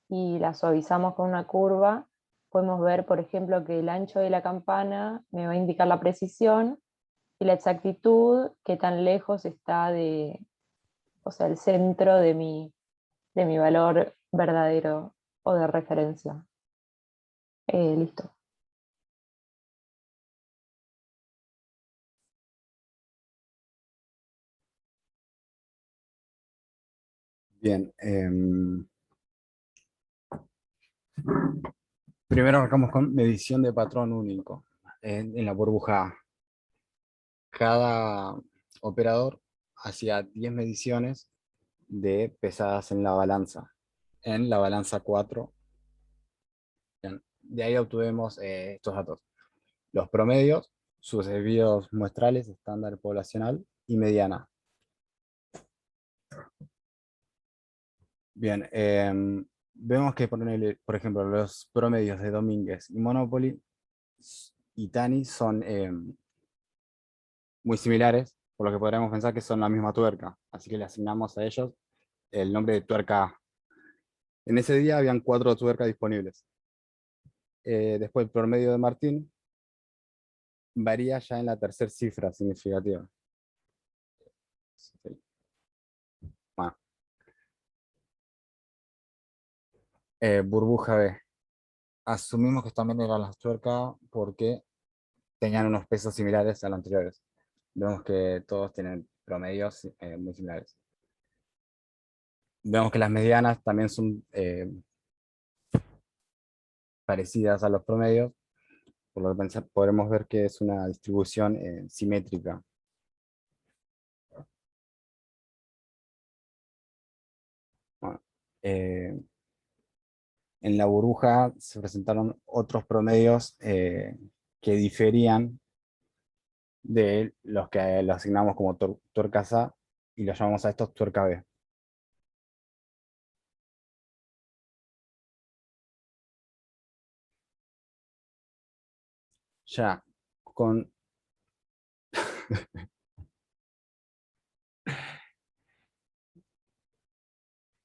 y la suavizamos con una curva, podemos ver, por ejemplo, que el ancho de la campana me va a indicar la precisión, y la exactitud, qué tan lejos está el centro de mi valor verdadero o de referencia. Listo. Bien. Primero arrancamos con medición de patrón único en la burbuja A. Cada operador hacía 10 mediciones de pesadas en la balanza 4. Bien, de ahí obtuvimos estos datos. Los promedios, sus desvíos muestrales, estándar poblacional y mediana. Bien, vemos que por ejemplo los promedios de Domínguez y Monopoly y Tani son muy similares, por lo que podríamos pensar que son la misma tuerca, así que le asignamos a ellos el nombre de tuerca A. En ese día habían 4 tuercas disponibles. Después el promedio de Martín varía ya en la tercera cifra significativa. Bueno. Burbuja B. Asumimos que también eran las tuercas porque tenían unos pesos similares a los anteriores. Vemos que todos tienen promedios muy similares. Vemos que las medianas también son parecidas a los promedios, por lo que podremos ver que es una distribución simétrica. Bueno, en la burbuja se presentaron otros promedios que diferían de los que lo asignamos como tuercas A y los llamamos a estos tuerca B. Ya con...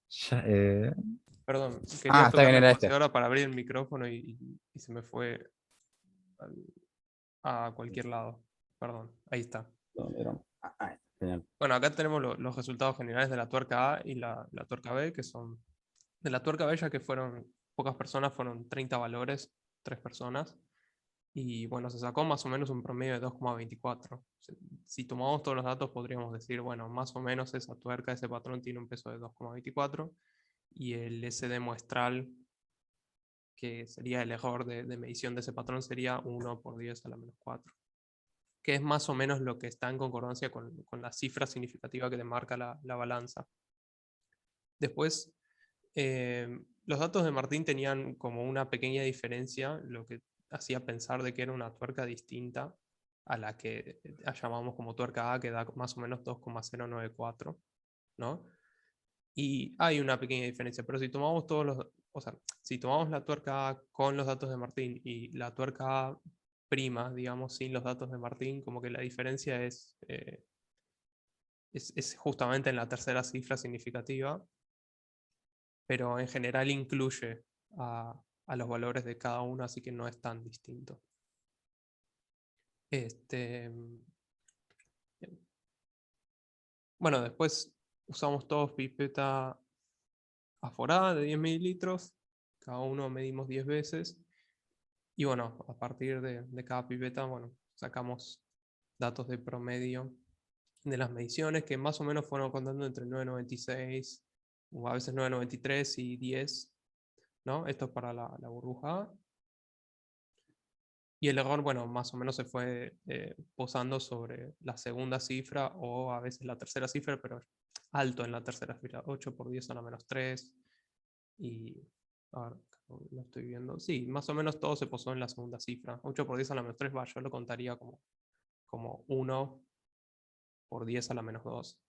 ya, Perdón, quería está tocar bien, la era espaciadora para abrir el micrófono y se me fue a cualquier lado. Perdón, ahí está. Genial. Bueno, acá tenemos los resultados generales de la tuerca A y la tuerca B, que son de la tuerca B, ya que fueron pocas personas, fueron 30 valores, 3 personas. Y bueno, se sacó más o menos un promedio de 2,24. Si tomamos todos los datos, podríamos decir, bueno, más o menos esa tuerca, ese patrón tiene un peso de 2,24. Y el SD muestral, que sería el error de medición de ese patrón, sería 1 por 10 a la menos 4. Que es más o menos lo que está en concordancia con la cifra significativa que te marca la balanza. Después, los datos de Martín tenían como una pequeña diferencia, lo que hacía pensar de que era una tuerca distinta a la que llamamos como tuerca A, que da más o menos 2,094, ¿no? Y hay una pequeña diferencia, pero si tomamos si tomamos la tuerca A con los datos de Martín y la tuerca A prima, digamos, sin los datos de Martín, como que la diferencia es justamente en la tercera cifra significativa, pero en general incluye a los valores de cada uno, así que no es tan distinto. Bueno, después usamos todos pipeta aforada de 10 mililitros, cada uno medimos 10 veces, y bueno, a partir de cada pipeta, bueno, sacamos datos de promedio de las mediciones, que más o menos fueron contando entre 9,96 o a veces 9,93 y 10, ¿no? Esto es para la burbuja A. Y el error, bueno, más o menos se fue posando sobre la segunda cifra o a veces la tercera cifra, pero alto en la tercera cifra, 8 por 10 a la menos 3. Y, a ver, lo estoy viendo. Sí, más o menos todo se posó en la segunda cifra. 8 por 10 a la menos 3, yo lo contaría como 1 por 10 a la menos 2.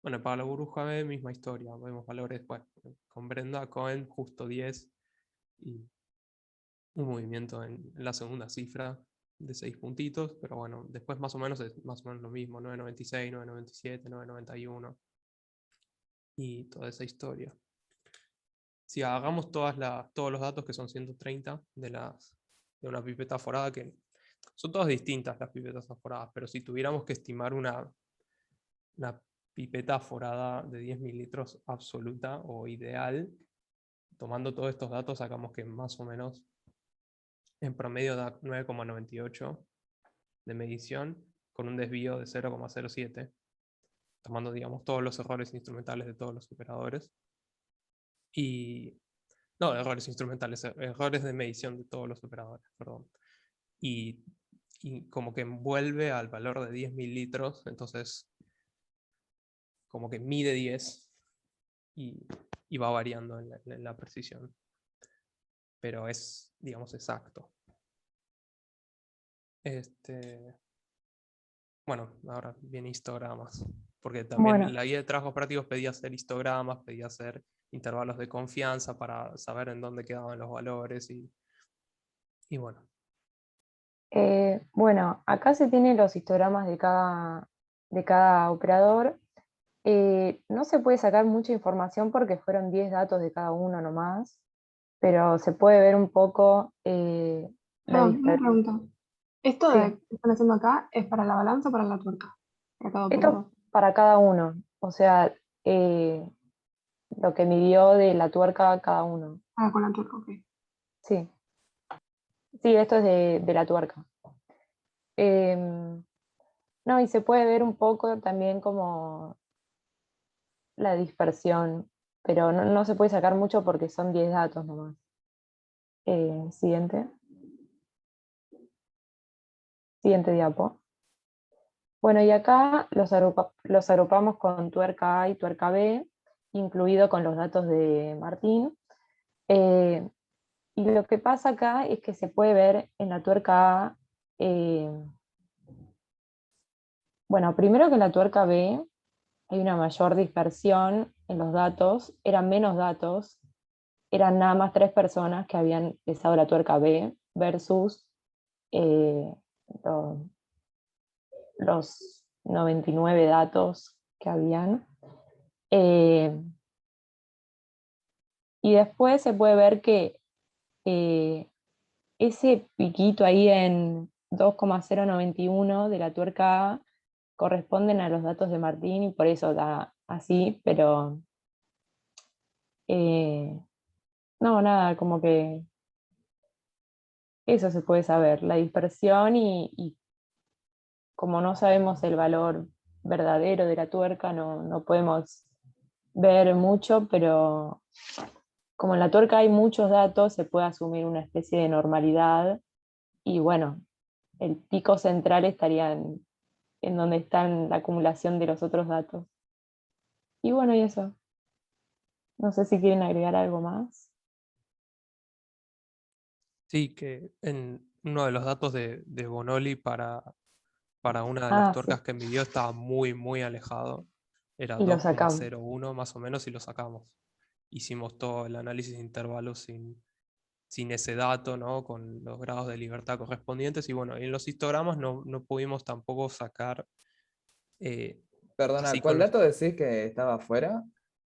Bueno, para la burbuja B, misma historia. Vemos valores, bueno, con Brenda Cohen, justo 10. Y un movimiento en la segunda cifra de 6 puntitos, pero bueno, después más o menos es más o menos lo mismo, 9,96, 9,97, 9,91 y toda esa historia. Si hagamos todos los datos, que son 130 de una pipeta aforada, que son todas distintas las pipetas aforadas, pero si tuviéramos que estimar una pipeta forada de 10 mililitros absoluta o ideal. Tomando todos estos datos sacamos que más o menos en promedio da 9,98 de medición con un desvío de 0,07, tomando, digamos, todos los errores instrumentales de todos los operadores. No, errores instrumentales, errores de medición de todos los operadores, perdón. Y como que envuelve al valor de 10 mililitros, entonces como que mide 10 y va variando en la precisión. Pero es, digamos, exacto. Bueno, ahora viene histogramas, porque también Bueno. la guía de trabajos prácticos pedía hacer histogramas, pedía hacer intervalos de confianza para saber en dónde quedaban los valores y bueno. Bueno, acá se tienen los histogramas de cada operador. No se puede sacar mucha información porque fueron 10 datos de cada uno nomás, pero se puede ver un poco la Perdón, una diferencia. pregunta. ¿Esto Sí. que están haciendo acá es para la balanza o para la tuerca? Para cada Esto operador. para cada uno, o sea, lo que midió de la tuerca cada uno. Ah, con la tuerca, ok. Sí. Sí, esto es de la tuerca. No, y se puede ver un poco también como la dispersión, pero no se puede sacar mucho porque son 10 datos nomás. Siguiente. Siguiente diapo. Bueno, y acá los agrupamos con tuerca A y tuerca B, incluido con los datos de Martín. Y lo que pasa acá es que se puede ver en la tuerca A, bueno, primero que en la tuerca B hay una mayor dispersión en los datos, eran menos datos, eran nada más 3 personas que habían pesado la tuerca B versus los 99 datos que habían. Y después se puede ver que ese piquito ahí en 2,091 de la tuerca A corresponden a los datos de Martín y por eso da así, pero no, nada, como que eso se puede saber, la dispersión y como no sabemos el valor verdadero de la tuerca, no podemos ver mucho, pero como en la tuerca hay muchos datos, se puede asumir una especie de normalidad y bueno, el pico central estaría en donde está la acumulación de los otros datos. Y bueno, y eso. No sé si quieren agregar algo más. Sí, que en uno de los datos de Bonoli para una de las Sí. tuercas que midió estaba muy, muy alejado. Era Y lo sacamos. 2,01 más o menos y lo sacamos. Hicimos todo el análisis de intervalos sin ese dato, ¿no? Con los grados de libertad correspondientes. Y bueno, en los histogramas no pudimos tampoco sacar... Perdona, así ¿cuál con los- dato decís que estaba afuera?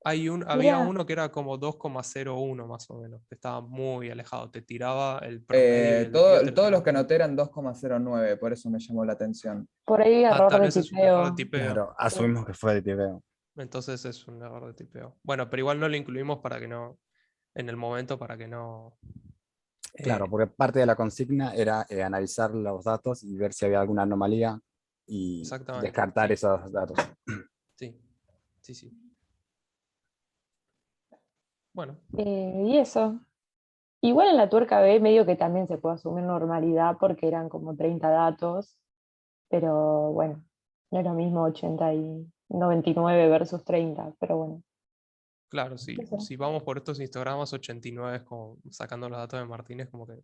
había uno que era como 2,01 más o menos, que estaba muy alejado. Te tiraba el promedio y el desvío. Te lo Todos los tiraba que todo. anoté eran 2,09, por eso me llamó la atención. Por ahí error Tal de vez es un error de tipeo. tipeo. Claro, asumimos que fue de tipeo. Entonces es un error de tipeo. Bueno, pero igual no lo incluimos para que no, en el momento para que no... Claro, porque parte de la consigna era analizar los datos y ver si había alguna anomalía y Exactamente, descartar sí. esos datos. Sí. Bueno, Y eso. Igual en la tuerca B medio que también se puede asumir normalidad porque eran como 30 datos, pero bueno, no es lo mismo 80 y 99 versus 30, pero bueno. claro, sí. Eso. Si vamos por estos histogramas, 89 es como sacando los datos de Martínez, como que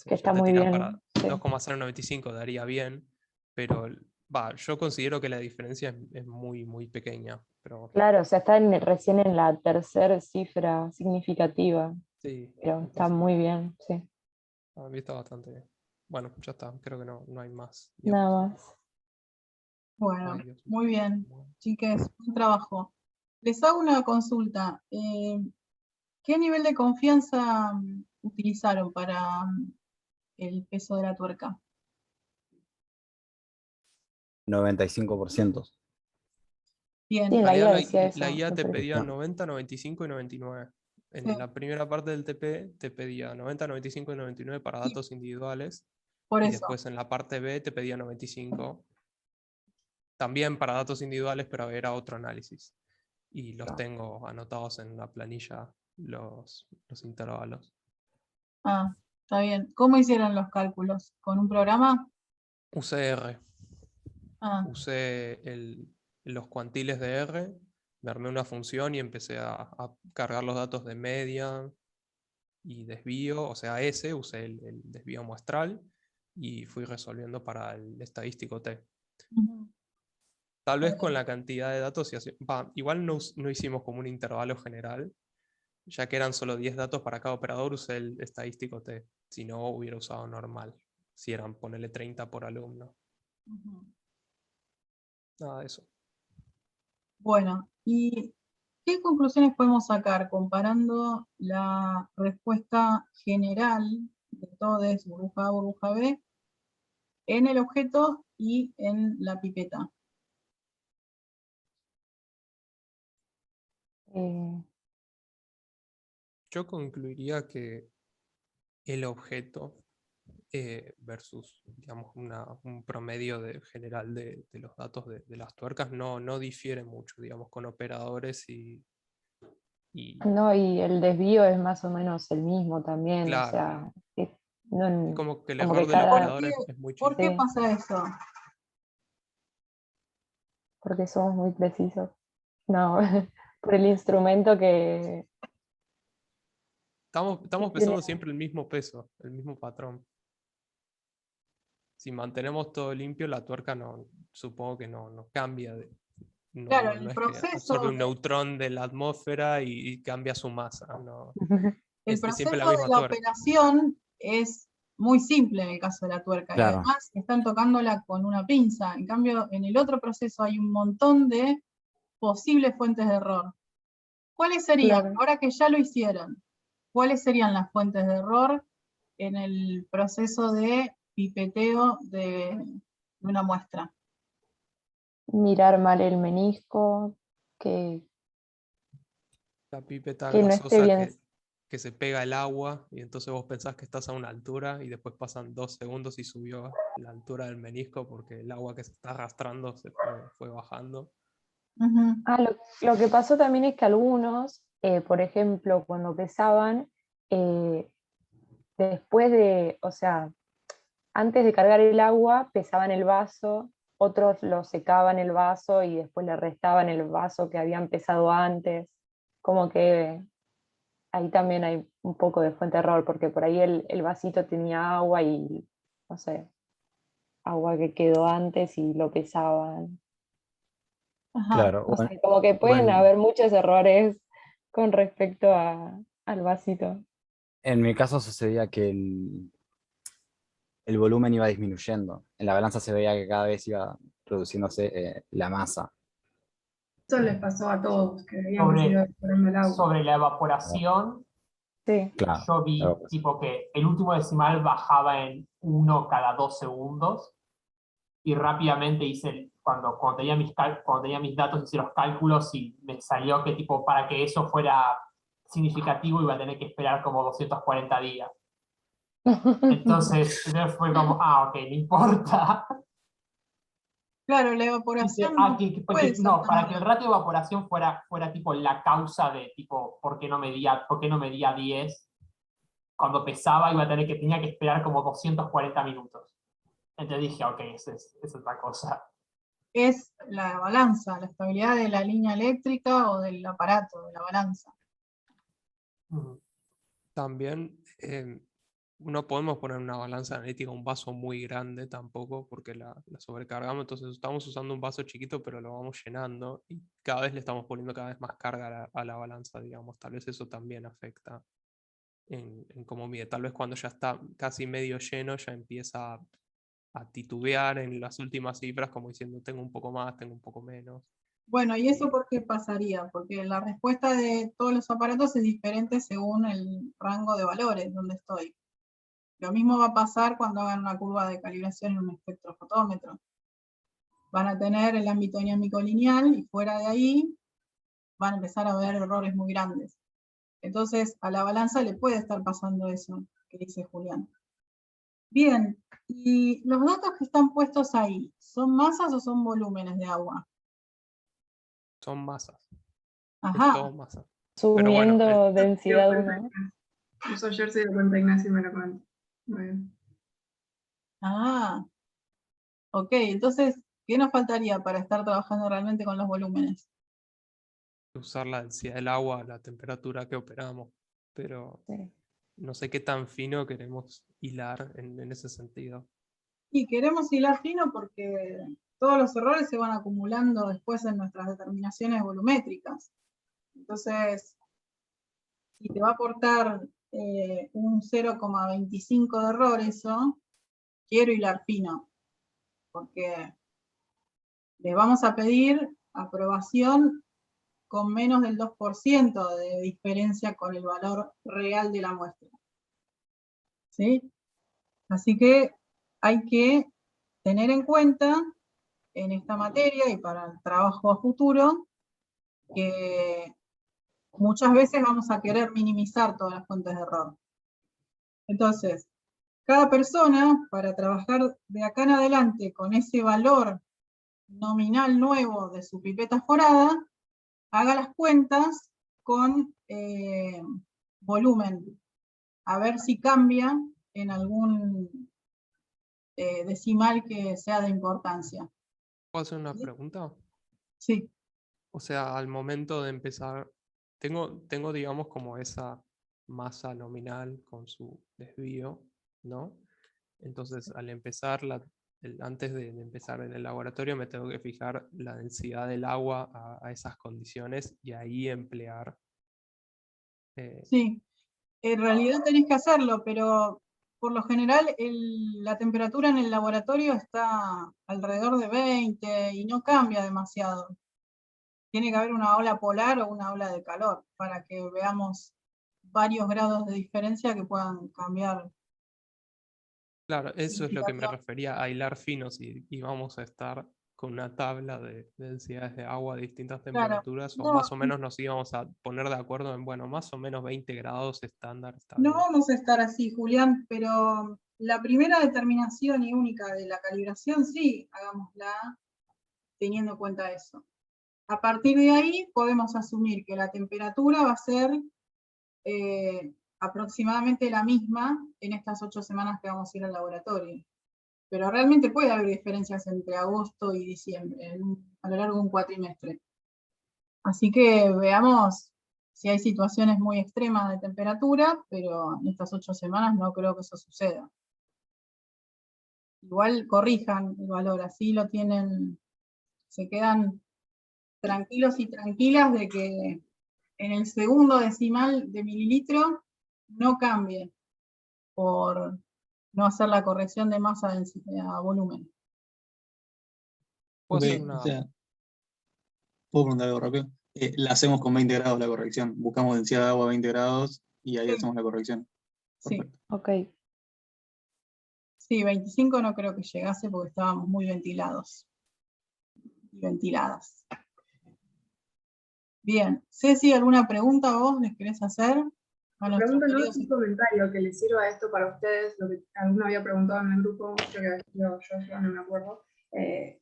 Que ya está te muy tiras para bien. Sí. 2,095, daría bien, pero yo considero que la diferencia es muy, muy pequeña. Pero Claro, o sea, está recién en la tercera cifra significativa, sí, pero está muy bien, sí. a mí está bastante bien. Bueno, ya está, creo que no hay más. Nada más. Bueno, Ay, Dios. muy bien, chiques, buen trabajo. Les hago una consulta. ¿Qué nivel de confianza utilizaron para el peso de la tuerca? 95%. Bien, Sí, en la En guía realidad decía eso. la guía me te parece. pedía 90, 95 y 99. En Sí. la primera parte del TP te pedía 90, 95 y 99 para Sí. datos individuales. por Y eso. después en la parte B te pedía 95. También para datos individuales, pero era otro análisis. Y los Claro. tengo anotados en una planilla los intervalos. Ah, está bien. ¿Cómo hicieron los cálculos? ¿Con un programa? Usé R. Ah, Usé los cuantiles de R, me armé una función y empecé a cargar los datos de media y desvío, o sea, usé el desvío muestral y fui resolviendo para el estadístico T. ujú. Tal vez Está con bien. la cantidad de datos, igual no hicimos como un intervalo general, ya que eran solo 10 datos para cada operador, usé el estadístico T, si no hubiera usado normal, si eran ponerle 30 por alumno. Ujú. Nada de eso. Bueno, ¿y qué conclusiones podemos sacar comparando la respuesta general de todes, burbuja A, burbuja B, en el objeto y en la pipeta? Eh, Yo concluiría que el objeto versus, digamos, un promedio general de los datos de las tuercas no difiere mucho, digamos, con operadores y no, y el desvío es más o menos el mismo también, o claro, sea, es como que el como error que del ¿Por operador qué, es muy por qué chico. sí, pasa eso? porque somos muy precisos. No, por el instrumento que Estamos tiene. pensando siempre el mismo peso, el mismo patrón. Si mantenemos todo limpio, la tuerca supongo que no cambia. Claro, No el es que absorbe proceso un neutrón de la atmósfera y cambia su masa. No, El es siempre la proceso de misma la tuerca. operación es muy simple en el caso de la tuerca, y Claro. además están tocándola con una pinza. En cambio, en el otro proceso hay un montón de posibles fuentes de error. ¿Cuáles serían, Claro. ahora que ya lo hicieron, cuáles serían las fuentes de error en el proceso de pipeteo de una muestra? Mirar mal el menisco, que, La pipeta que no esté grasosa bien. que se pega al agua y entonces vos pensás que estás a una altura y después pasan 2 segundos y subió la altura del menisco porque el agua que se está arrastrando fue bajando. Ujú. Lo que pasó también es que algunos, por ejemplo, cuando pesaban, eh, después de, o sea, antes de cargar el agua, pesaban el vaso, otros lo secaban el vaso y después le restaban el vaso que habían pesado antes. Como que ahí también hay un poco de fuente de error, porque por ahí el vasito tenía agua y, no sé, agua que quedó antes y lo pesaban. Ajá. Claro, No sé, como que pueden haber muchos errores con respecto al vasito. en mi caso sucedía que el volumen iba disminuyendo. En la balanza se veía que cada vez iba reduciéndose la masa. Eso les pasó a todos, que veían que se Sobre, iba evaporando el agua. sobre la evaporación, Sí. Claro. yo vi Claro. tipo que el último decimal bajaba en 1 cada 2 segundos y rápidamente cuando cuando tenía mis datos, hice los cálculos y me salió que tipo para que eso fuera significativo iba a tener que esperar como 240 días. Entonces fue como, ok, no importa. Claro, la Dice, evaporación no puede no, para que el sostenerlo. ratio de evaporación fuera tipo la causa de tipo, por qué no medía 10? Cuando pesaba tenía que esperar como 240 minutos. Entonces dije, ok, es otra cosa. Es la balanza, la estabilidad de la línea eléctrica o del aparato, de la balanza. También no podemos poner una balanza analítica un vaso muy grande tampoco porque la sobrecargamos, entonces estamos usando un vaso chiquito pero lo vamos llenando y cada vez le estamos poniendo cada vez más carga a la balanza, digamos, tal vez eso también afecta en cómo mide, tal vez cuando ya está casi medio lleno ya empieza a titubear en las últimas cifras como diciendo tengo un poco más, tengo un poco menos. Bueno, ¿y eso por qué pasaría? Porque la respuesta de todos los aparatos es diferente según el rango de valores donde estoy. Lo mismo va a pasar cuando hagan una curva de calibración en un espectrofotómetro. van a tener el ámbito dinámico lineal y fuera de ahí van a empezar a ver errores muy grandes. Entonces, a la balanza le puede estar pasando eso que dice Julián. Bien, y los datos que están puestos ahí, ¿son masas o son volúmenes de agua? Son masas. Es Ajá. todo masa. Sumiendo bueno, densidad 1. Eso ayer se dio cuenta Ignacio y me lo comentó. Muy bien. Ah, ok, entonces, ¿qué nos faltaría para estar trabajando realmente con los volúmenes? Usar la densidad del agua, la temperatura que operamos, pero Sí. no sé qué tan fino queremos hilar en ese sentido. Y queremos hilar fino porque todos los errores se van acumulando después en nuestras determinaciones volumétricas. Entonces, si te va a aportar un 0,25 de error eso, quiero hilar fino, porque les vamos a pedir aprobación con menos del 2% de diferencia con el valor real de la muestra. ¿Sí? Así que hay que tener en cuenta en esta materia y para el trabajo a futuro que muchas veces vamos a querer minimizar todas las fuentes de error. Entonces, cada persona, para trabajar de acá en adelante con ese valor nominal nuevo de su pipeta forada, haga las cuentas con volumen, a ver si cambia en algún decimal que sea de importancia. ¿Puedo hacer una pregunta? Sí. O sea, al momento de empezar, tengo digamos como esa masa nominal con su desvío, ¿no? Entonces, al empezar, antes de empezar en el laboratorio, me tengo que fijar la densidad del agua a esas condiciones y ahí emplear. Sí, en realidad tenés que hacerlo, pero por lo general la temperatura en el laboratorio está alrededor de 20 y no cambia demasiado. Tiene que haber una ola polar o una ola de calor para que veamos varios grados de diferencia que puedan cambiar. Claro, eso es lo que me refería a hilar finos y vamos a estar con una tabla de densidades de agua de distintas temperaturas, o más o menos nos íbamos a poner de acuerdo en, bueno, más o menos 20 grados estándar. No vamos a estar así, Julián, pero la primera determinación y única de la calibración, sí, hagámosla teniendo en cuenta eso. A partir de ahí podemos asumir que la temperatura va a ser aproximadamente la misma en estas 8 semanas que vamos a ir al laboratorio. Pero realmente puede haber diferencias entre agosto y diciembre, a lo largo de un cuatrimestre. Así que veamos si hay situaciones muy extremas de temperatura, pero en estas 8 semanas no creo que eso suceda. Igual corrijan el valor, así lo tienen, se quedan tranquilos y tranquilas de que en el segundo decimal de mililitro no cambie por no hacer la corrección de masa a volumen. Ok, o sea, ¿puedo preguntar algo rápido? La hacemos con 20 grados la corrección. Buscamos densidad de agua a 20 grados y ahí hacemos la corrección. Perfecto. Sí. Ok. Sí, 25 no creo que llegase porque estábamos muy ventilados y ventiladas. Bien, Ceci, ¿alguna pregunta vos les querés hacer? La pregunta no es un comentario que les sirva esto para ustedes, lo que alguno había preguntado en el grupo, creo que yo no me acuerdo,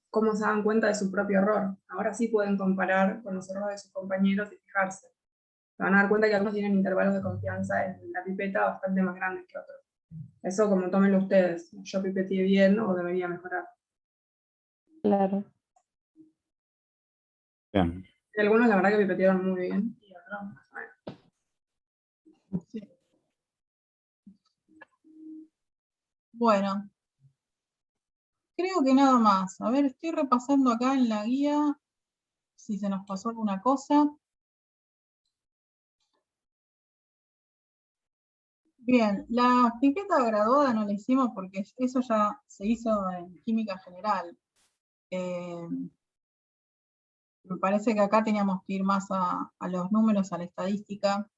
cómo se dan cuenta de su propio error. Ahora sí pueden comparar con los errores de sus compañeros y fijarse. Se van a dar cuenta que algunos tienen intervalos de confianza en la pipeta bastante más grandes que otros. Eso como tómenlo ustedes, yo pipeteé bien o debería mejorar. Claro. Bien. Y algunos la verdad que pipetearon muy bien y otros más o menos. Sí. Bueno, creo que nada más. A ver, estoy repasando acá en la guía si se nos pasó alguna cosa. Bien, la pipeta graduada no la hicimos porque eso ya se hizo en química general. Me parece que acá teníamos que ir más a los números, a la estadística.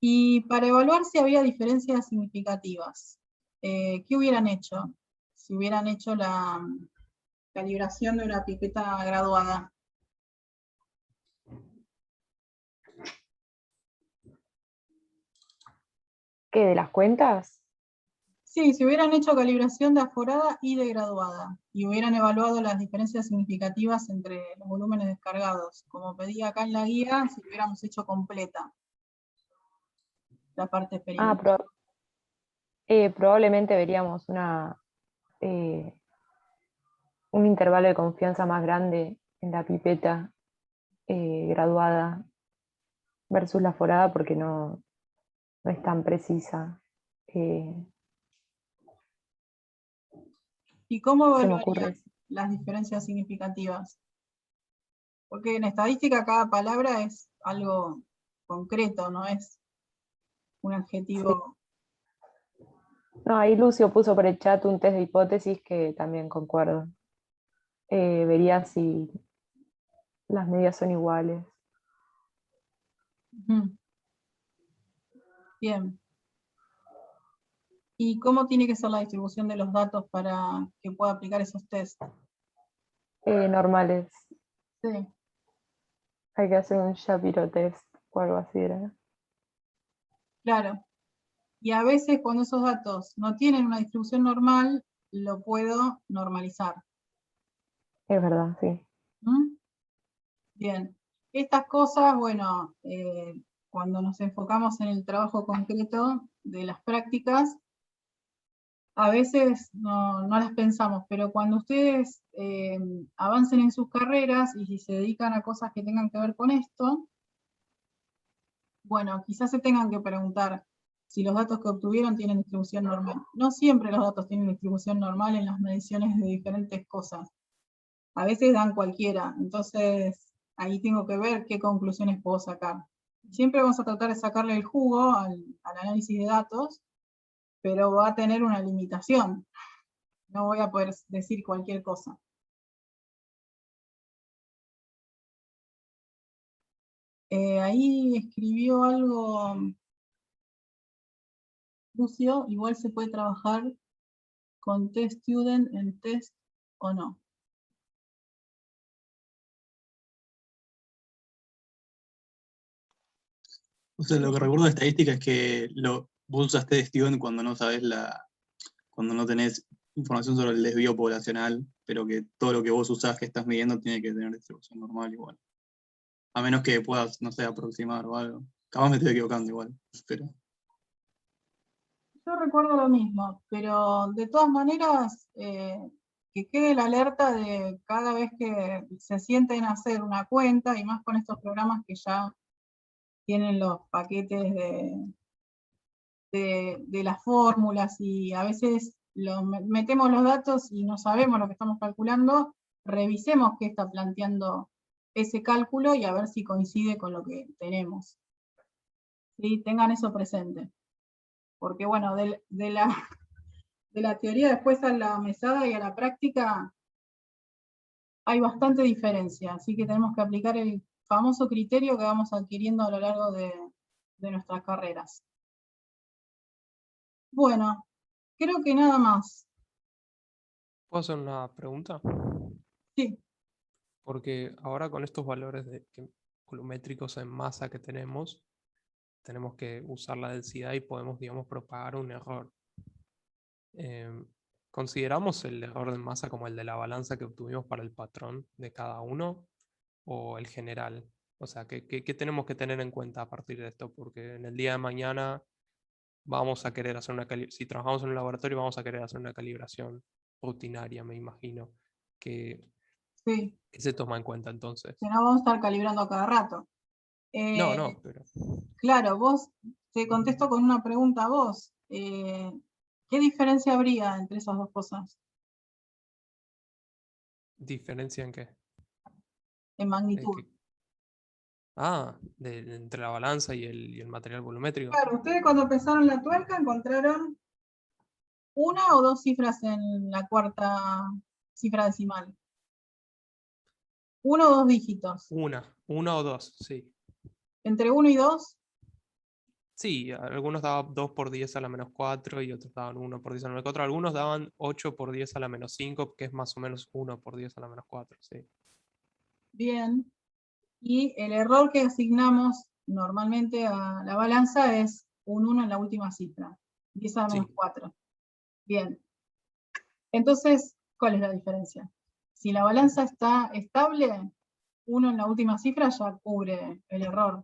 Y para evaluar si había diferencias significativas, ¿qué hubieran hecho? si hubieran hecho la calibración de una pipeta graduada. ¿Qué, de las cuentas? Sí, si hubieran hecho calibración de aforada y de graduada, y hubieran evaluado las diferencias significativas entre los volúmenes descargados, como pedía acá en la guía, si hubiéramos hecho completa la parte experimental. Probablemente veríamos un intervalo de confianza más grande en la pipeta graduada versus la forada porque no es tan precisa. ¿Y cómo Se me ocurre evaluarían eso. las diferencias significativas? Porque en estadística cada palabra es algo concreto, no es un adjetivo. No, ahí Lucio puso por el chat un test de hipótesis que también concuerdo. Vería si las medidas son iguales. Ujú. Bien. ¿Y cómo tiene que ser la distribución de los datos para que pueda aplicar esos tests? Normales. Sí. Hay que hacer un Shapiro test o algo así, ¿verdad? Claro. Y a veces cuando esos datos no tienen una distribución normal, lo puedo normalizar. Es verdad, sí. ¿Mm? Bien. Estas cosas, bueno, cuando nos enfocamos en el trabajo concreto de las prácticas, a veces no las pensamos, pero cuando ustedes avancen en sus carreras y si se dedican a cosas que tengan que ver con esto, bueno, quizás se tengan que preguntar si los datos que obtuvieron tienen distribución normal. No siempre los datos tienen distribución normal en las mediciones de diferentes cosas. A veces dan cualquiera, entonces ahí tengo que ver qué conclusiones puedo sacar. Siempre vamos a tratar de sacarle el jugo al análisis de datos, pero va a tener una limitación. No voy a poder decir cualquier cosa. Ahí escribió algo Lucio, igual se puede trabajar con test student en test o no. O sea, lo que recuerdo de estadística es que vos usas test student cuando no sabes cuando no tenés información sobre el desvío poblacional, pero que todo lo que vos usás que estás midiendo tiene que tener distribución normal igual. A menos que puedas, no sé, aproximar o algo. Capaz me estoy equivocando igual, pero... Yo recuerdo lo mismo, pero de todas maneras, que quede la alerta de cada vez que se sienten a hacer una cuenta, y más con estos programas que ya tienen los paquetes de las fórmulas, y a veces metemos los datos y no sabemos lo que estamos calculando, revisemos qué está planteando ese cálculo y a ver si coincide con lo que tenemos. ¿Sí? Tengan eso presente. Porque bueno, de la teoría después a la mesada y a la práctica hay bastante diferencia, así que tenemos que aplicar el famoso criterio que vamos adquiriendo a lo largo de nuestras carreras. Bueno, creo que nada más. ¿Puedo hacer una pregunta? Sí. Porque ahora con estos valores volumétricos en masa que tenemos que usar la densidad y podemos, digamos, propagar un error. ¿Consideramos el error de masa como el de la balanza que obtuvimos para el patrón de cada uno o el general? O sea, ¿qué tenemos que tener en cuenta a partir de esto? Porque en el día de mañana vamos a querer hacer si trabajamos en un laboratorio vamos a querer hacer una calibración rutinaria, me imagino. ¿Qué se toma en cuenta entonces? Que no vamos a estar calibrando cada rato. No, pero... Claro, te contesto con una pregunta a vos. ¿Qué diferencia habría entre esas dos cosas? ¿Diferencia en qué? En magnitud. Entre la balanza y el material volumétrico. Claro, ustedes cuando pesaron la tuerca encontraron una o dos cifras en la cuarta cifra decimal. ¿Uno o dos dígitos? Una o dos, sí. ¿Entre 1 y 2? Sí, algunos daban 2 por 10 a la menos 4 y otros daban 1 por 10 a la menos 4. Algunos daban 8 por 10 a la menos 5, que es más o menos 1 por 10 a la menos 4. Sí. Bien. Y el error que asignamos normalmente a la balanza es un 1 en la última cifra, 10 a la menos Sí. 4. Bien. Entonces, ¿cuál es la diferencia? Si la balanza está estable, 1 en la última cifra ya cubre el error.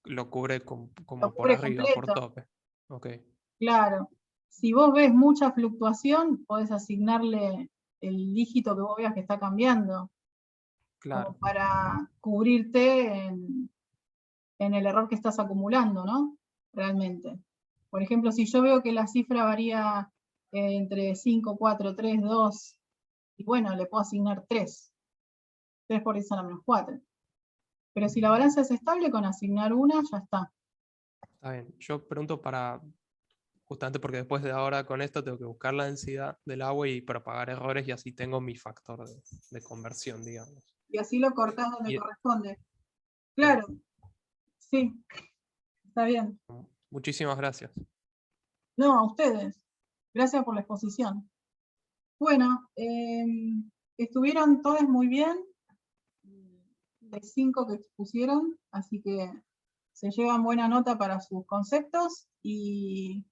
Lo cubre como por cubre arriba, por completo. tope. Ok. Claro. Si vos ves mucha fluctuación, podés asignarle el dígito que vos veas que está cambiando, Claro. como para cubrirte en el error que estás acumulando, ¿no? Realmente. Por ejemplo, si yo veo que la cifra varía entre 5, 4, 3, 2, y bueno, le puedo asignar 3. 3 por 10 a la menos 4. Pero si la balanza es estable, con asignar una ya está. Está bien. Yo pregunto para, justamente porque después de ahora con esto tengo que buscar la densidad del agua y propagar errores y así tengo mi factor de conversión, digamos. Y así lo cortás donde Y- corresponde. Claro, sí, está bien. Muchísimas gracias. No, a ustedes. Gracias por la exposición. Bueno, estuvieron todos muy bien, de 5 que expusieron, así que se llevan buena nota para sus conceptos, y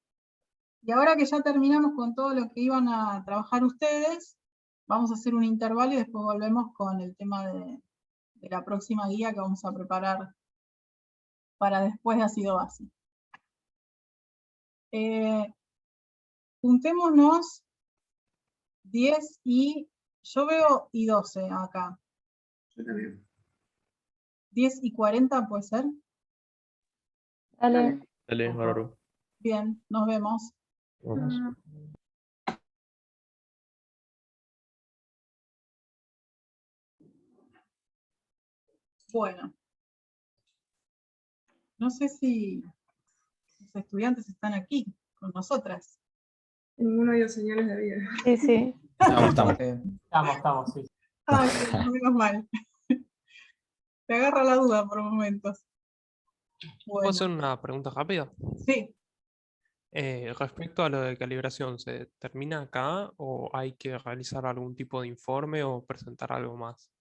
ahora que ya terminamos con todo lo que iban a trabajar ustedes, vamos a hacer un intervalo y después volvemos con el tema de la próxima guía que vamos a preparar para después de ácido base. Juntémonos 10 y, yo veo y 12 acá. Yo también. 10 y 40 puede ser. Dale. Dale, bárbaro. Bien, nos vemos. Vamos. Bueno, no sé si los estudiantes están aquí con nosotras. Ninguno dio señales de vida. Sí, sí. Estamos. Estamos, sí. Ay, menos mal. Te agarra la duda por momentos. ¿Puedo Bueno, hacer una pregunta rápida? sí, Respecto a lo de calibración, ¿se termina acá o hay que realizar algún tipo de informe o presentar algo más?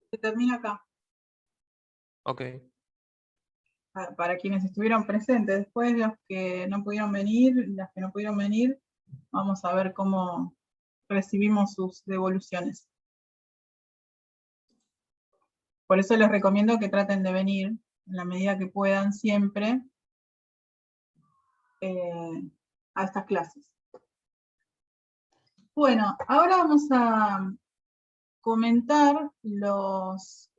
se termina acá. Ok, Para quienes estuvieron presentes, después los que no pudieron venir, las que no pudieron venir, vamos a ver cómo recibimos sus devoluciones. Por eso les recomiendo que traten de venir en la medida que puedan siempre a estas clases. Bueno, ahora vamos a comentar los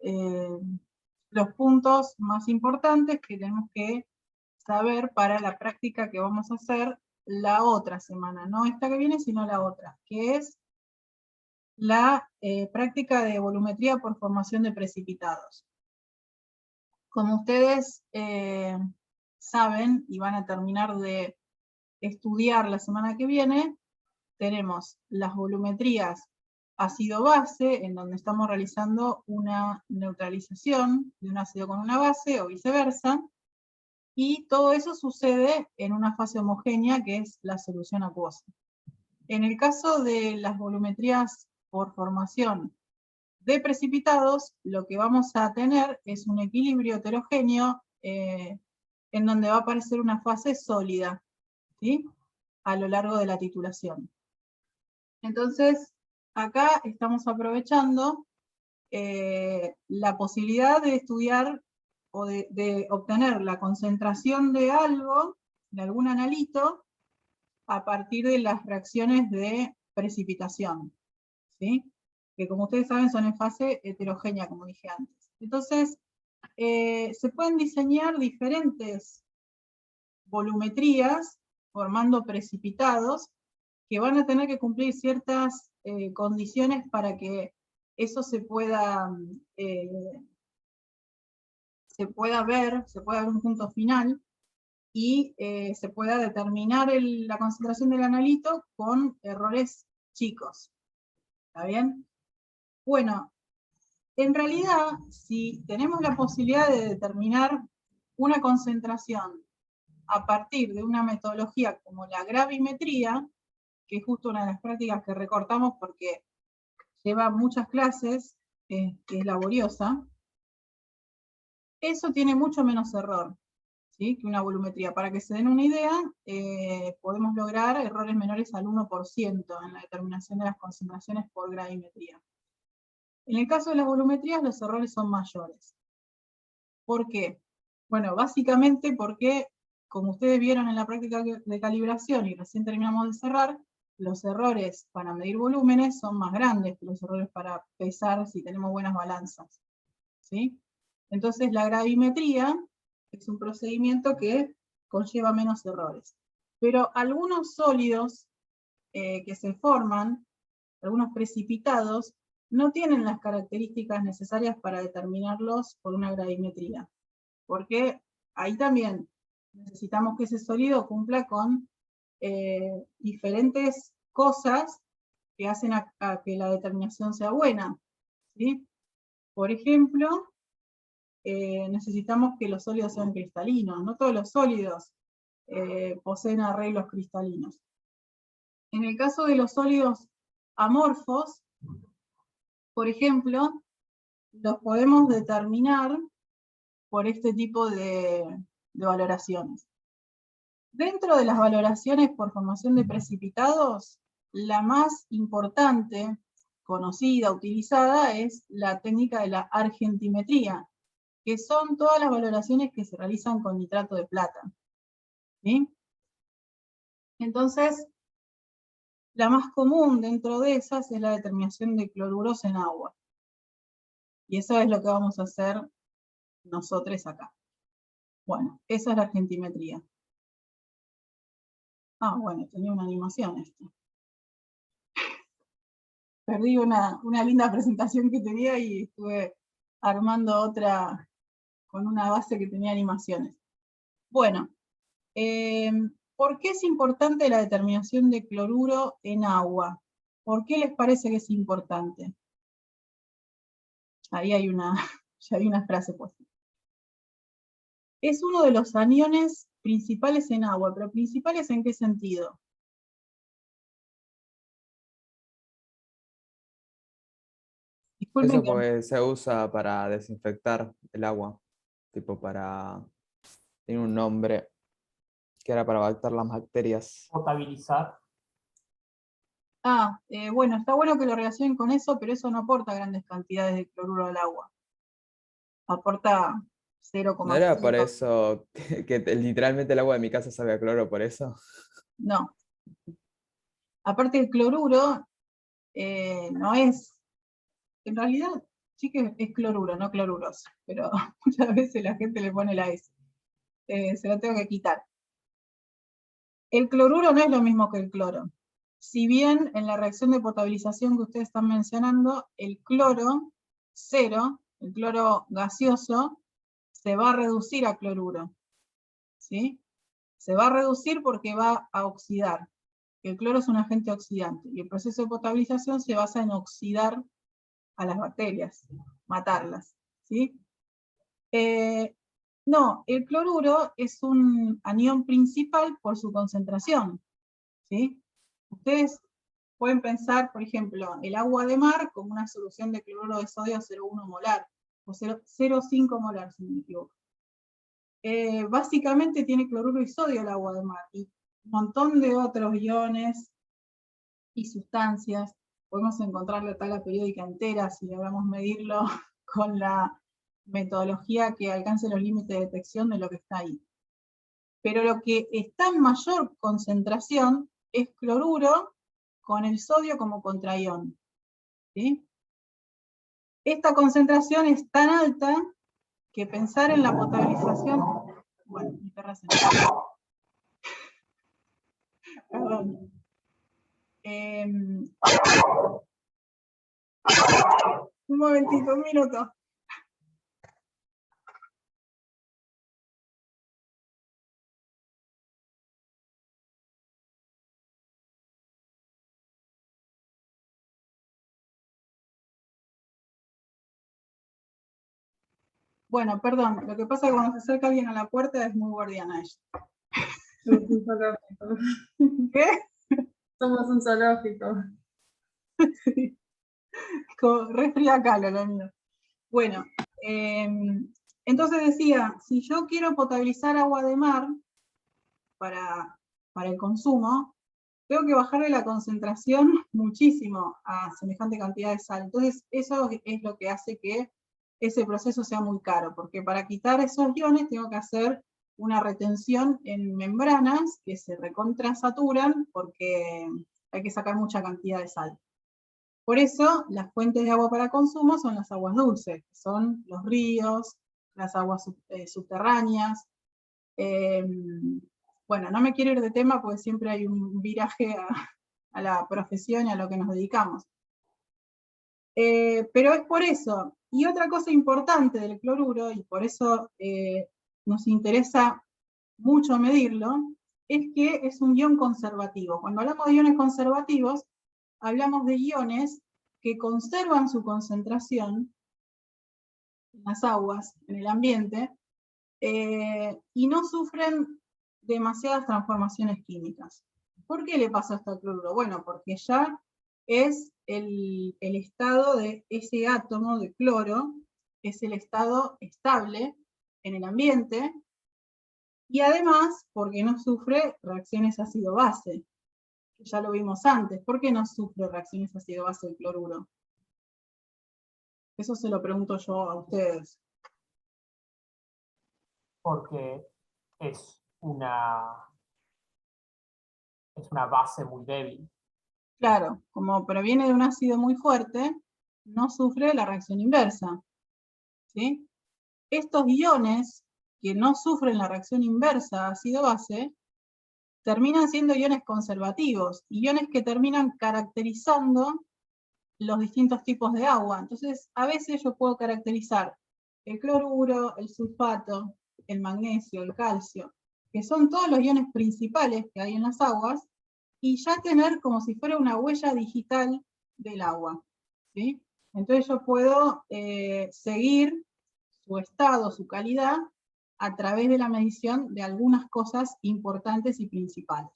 puntos más importantes que tenemos que saber para la práctica que vamos a hacer la otra semana, no esta que viene, sino la otra, que es la práctica de volumetría por formación de precipitados. Como ustedes saben y van a terminar de estudiar la semana que viene, tenemos las volumetrías ácido-base, en donde estamos realizando una neutralización de un ácido con una base o viceversa, y todo eso sucede en una fase homogénea que es la solución acuosa. En el caso de las volumetrías por formación de precipitados, lo que vamos a tener es un equilibrio heterogéneo en donde va a aparecer una fase sólida, ¿sí?, a lo largo de la titulación. Entonces, acá estamos aprovechando la posibilidad de estudiar o de obtener la concentración de algo, de algún analito, a partir de las reacciones de precipitación, ¿sí?, que como ustedes saben son en fase heterogénea, como dije antes. Entonces, se pueden diseñar diferentes volumetrías formando precipitados que van a tener que cumplir ciertas condiciones para que eso se pueda ver, se pueda ver un punto final, y se pueda determinar la concentración del analito con errores chicos. ¿Está bien? Bueno, en realidad, si tenemos la posibilidad de determinar una concentración a partir de una metodología como la gravimetría, que es justo una de las prácticas que recortamos porque lleva muchas clases, que es laboriosa, eso tiene mucho menos error, ¿sí?, que una volumetría. Para que se den una idea, podemos lograr errores menores al 1% en la determinación de las concentraciones por gravimetría. En el caso de las volumetrías, los errores son mayores. ¿Por qué? Bueno, básicamente porque, como ustedes vieron en la práctica de calibración y recién terminamos de cerrar, los errores para medir volúmenes son más grandes que los errores para pesar si tenemos buenas balanzas, ¿sí? Entonces la gravimetría es un procedimiento que conlleva menos errores. Pero algunos sólidos que se forman, algunos precipitados, no tienen las características necesarias para determinarlos por una gravimetría. Porque ahí también necesitamos que ese sólido cumpla con diferentes cosas que hacen a que la determinación sea buena, ¿sí? Por ejemplo, necesitamos que los sólidos sean cristalinos. No todos los sólidos poseen arreglos cristalinos. En el caso de los sólidos amorfos, por ejemplo, los podemos determinar por este tipo de valoraciones. Dentro de las valoraciones por formación de precipitados, la más importante, conocida, utilizada, es la técnica de la argentimetría, que son todas las valoraciones que se realizan con nitrato de plata, ¿sí? Entonces, la más común dentro de esas es la determinación de cloruros en agua. Y eso es lo que vamos a hacer nosotros acá. Bueno, esa es la argentimetría. Ah, bueno, tenía una animación esto. Perdí una linda presentación que tenía y estuve armando otra con una base que tenía animaciones. Bueno, ¿por qué es importante la determinación de cloruro en agua? ¿Por qué les parece que es importante? Ahí hay ya hay una frase puesta. Es uno de los aniones principales en agua, pero ¿principales en qué sentido? Disculpen Eso que... porque se usa para desinfectar el agua, tipo para... Tiene un nombre que era para matar las bacterias. Potabilizar. Bueno, está bueno que lo relacionen con eso, pero eso no aporta grandes cantidades de cloruro al agua. Aporta 0,5. ¿No era por eso que literalmente el agua de mi casa sabe a cloro por eso? No. Aparte el cloruro no es... En realidad sí que es cloruro, no cloruroso, pero muchas veces la gente le pone la S. Se lo tengo que quitar. El cloruro no es lo mismo que el cloro. Si bien en la reacción de potabilización que ustedes están mencionando, el cloro cero, el cloro gaseoso, se va a reducir a cloruro, ¿sí? Se va a reducir porque va a oxidar. El cloro es un agente oxidante y el proceso de potabilización se basa en oxidar a las bacterias, matarlas, ¿sí? No, el cloruro es un anión principal por su concentración, ¿sí? Ustedes pueden pensar, por ejemplo, el agua de mar como una solución de cloruro de sodio 0,1 molar, o 0,5 molar, si no me equivoco. Básicamente tiene cloruro y sodio el agua de mar, y un montón de otros iones y sustancias. Podemos encontrar la tabla periódica entera si logramos medirlo con la metodología que alcance los límites de detección de lo que está ahí. Pero lo que está en mayor concentración es cloruro con el sodio como contraión, ¿sí? Esta concentración es tan alta que pensar en la potabilización... Bueno, mi perra se enojó. Perdón. Un momentito, un minuto. Bueno, perdón, lo que pasa es que cuando se acerca alguien a la puerta es muy guardiana ella. Somos un zoológico. ¿Qué? Somos un zoológico. Re fría acá lo mío. Bueno, entonces decía, si yo quiero potabilizar agua de mar para el consumo, tengo que bajarle la concentración muchísimo a semejante cantidad de sal. Entonces, eso es lo que hace que ese proceso sea muy caro, porque para quitar esos iones tengo que hacer una retención en membranas que se recontrasaturan porque hay que sacar mucha cantidad de sal. Por eso, las fuentes de agua para consumo son las aguas dulces, que son los ríos, las aguas subterráneas. Bueno, no me quiero ir de tema porque siempre hay un viraje a la profesión y a lo que nos dedicamos. Pero es por eso. Y otra cosa importante del cloruro, y por eso nos interesa mucho medirlo, es que es un ion conservativo. Cuando hablamos de iones conservativos, hablamos de iones que conservan su concentración en las aguas, en el ambiente, y no sufren demasiadas transformaciones químicas. ¿Por qué le pasa esto al cloruro? Bueno, porque ya es el estado de ese átomo de cloro, es el estado estable en el ambiente, y además porque no sufre reacciones ácido-base, que ya lo vimos antes. ¿Por qué no sufre reacciones ácido-base el cloruro? Eso se lo pregunto yo a ustedes. Porque es una base muy débil. Claro, como proviene de un ácido muy fuerte, no sufre la reacción inversa. ¿Sí? Estos iones que no sufren la reacción inversa ácido-base, terminan siendo iones conservativos, iones que terminan caracterizando los distintos tipos de agua. Entonces, a veces yo puedo caracterizar el cloruro, el sulfato, el magnesio, el calcio, que son todos los iones principales que hay en las aguas, y ya tener como si fuera una huella digital del agua. ¿Sí? Entonces yo puedo seguir su estado, su calidad, a través de la medición de algunas cosas importantes y principales.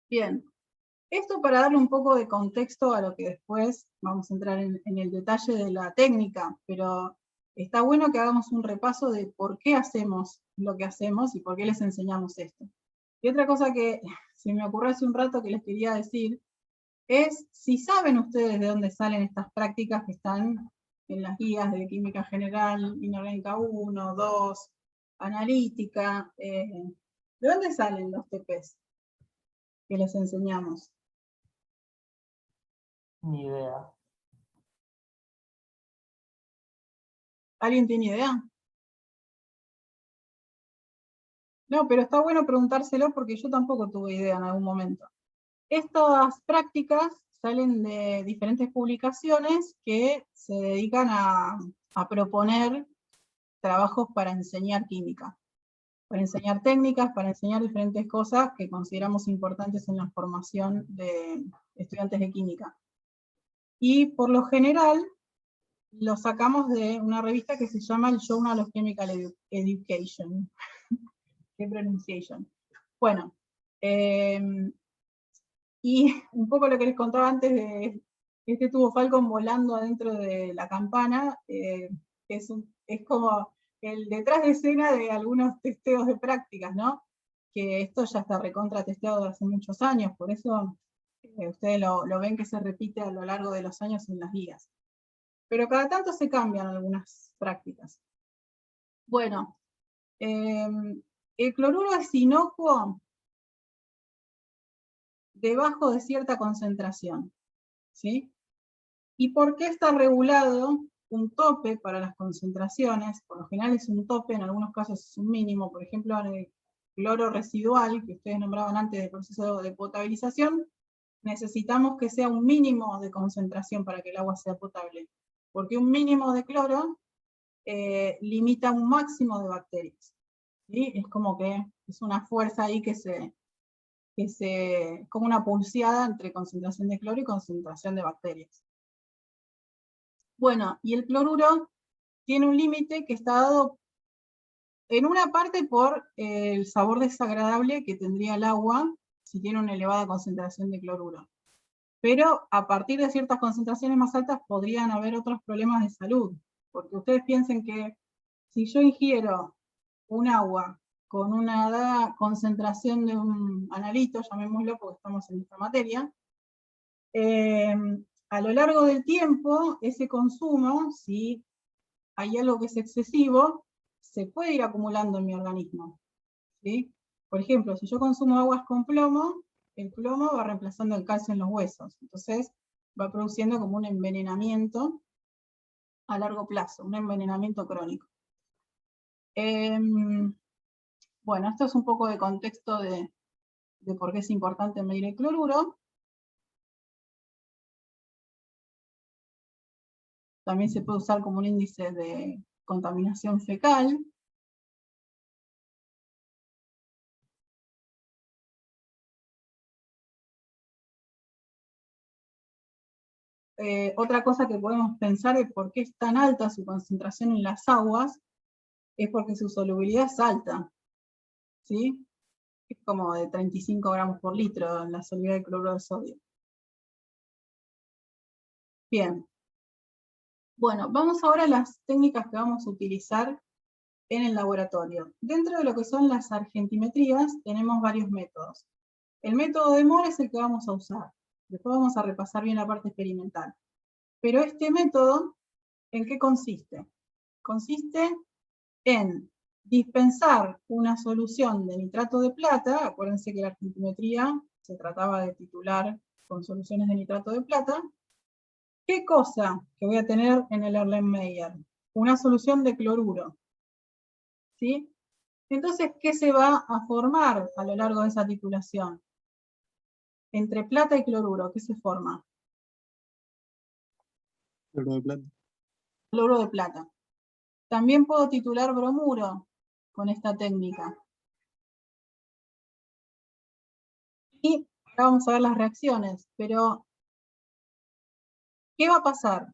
Bien, esto para darle un poco de contexto a lo que después vamos a entrar en el detalle de la técnica, pero está bueno que hagamos un repaso de por qué hacemos lo que hacemos y por qué les enseñamos esto. Y otra cosa que se me ocurrió hace un rato que les quería decir, es si saben ustedes de dónde salen estas prácticas que están en las guías de Química General, Inorgánica 1, 2, Analítica, ¿de dónde salen los TPs que les enseñamos? Ni idea. ¿Alguien tiene idea? No, pero está bueno preguntárselo porque yo tampoco tuve idea en algún momento. Estas prácticas salen de diferentes publicaciones que se dedican a proponer trabajos para enseñar química, para enseñar técnicas, para enseñar diferentes cosas que consideramos importantes en la formación de estudiantes de química. Y por lo general, lo sacamos de una revista que se llama el Journal of Chemical Education. ¿Qué pronunciation? Bueno, y un poco lo que les contaba antes de este tubo Falcon volando adentro de la campana, es como el detrás de escena de algunos testeos de prácticas, ¿no? Que esto ya está recontra testeado hace muchos años, por eso ustedes lo ven que se repite a lo largo de los años en las guías. Pero cada tanto se cambian algunas prácticas. Bueno, el cloruro es inocuo debajo de cierta concentración, ¿sí? ¿Y por qué está regulado un tope para las concentraciones? Por lo general es un tope, en algunos casos es un mínimo. Por ejemplo, en el cloro residual, que ustedes nombraban antes del proceso de potabilización, necesitamos que sea un mínimo de concentración para que el agua sea potable. Porque un mínimo de cloro limita un máximo de bacterias. ¿Sí? Es como que es una fuerza ahí como una pulseada entre concentración de cloro y concentración de bacterias. Bueno, y el cloruro tiene un límite que está dado En una parte por el sabor desagradable que tendría el agua si tiene una elevada concentración de cloruro. Pero a partir de ciertas concentraciones más altas podrían haber otros problemas de salud. Porque ustedes piensen que si yo ingiero un agua con una dada concentración de un analito, llamémoslo porque estamos en esta materia, a lo largo del tiempo, ese consumo, si hay algo que es excesivo, se puede ir acumulando en mi organismo, ¿sí? Por ejemplo, si yo consumo aguas con plomo, el plomo va reemplazando el calcio en los huesos, entonces va produciendo como un envenenamiento a largo plazo, un envenenamiento crónico. Bueno, esto es un poco de contexto de por qué es importante medir el cloruro. También se puede usar como un índice de contaminación fecal. Otra cosa que podemos pensar es por qué es tan alta su concentración en las aguas, es porque su solubilidad es alta, ¿sí? Es como de 35 gramos por litro en la solubilidad de cloruro de sodio. Bien. Bueno, vamos ahora a las técnicas que vamos a utilizar en el laboratorio. Dentro de lo que son las argentimetrías, tenemos varios métodos. El método de Moore es el que vamos a usar. Después vamos a repasar bien la parte experimental. Pero este método, ¿en qué consiste? Consiste en dispensar una solución de nitrato de plata. Acuérdense que la argentimetría se trataba de titular con soluciones de nitrato de plata. ¿Qué cosa que voy a tener en el Erlenmeyer? Una solución de cloruro, ¿sí? Entonces, ¿qué se va a formar a lo largo de esa titulación? Entre plata y cloruro, ¿qué se forma? Cloruro de plata. Cloruro de plata. También puedo titular bromuro con esta técnica. Y ahora vamos a ver las reacciones, pero ¿qué va a pasar?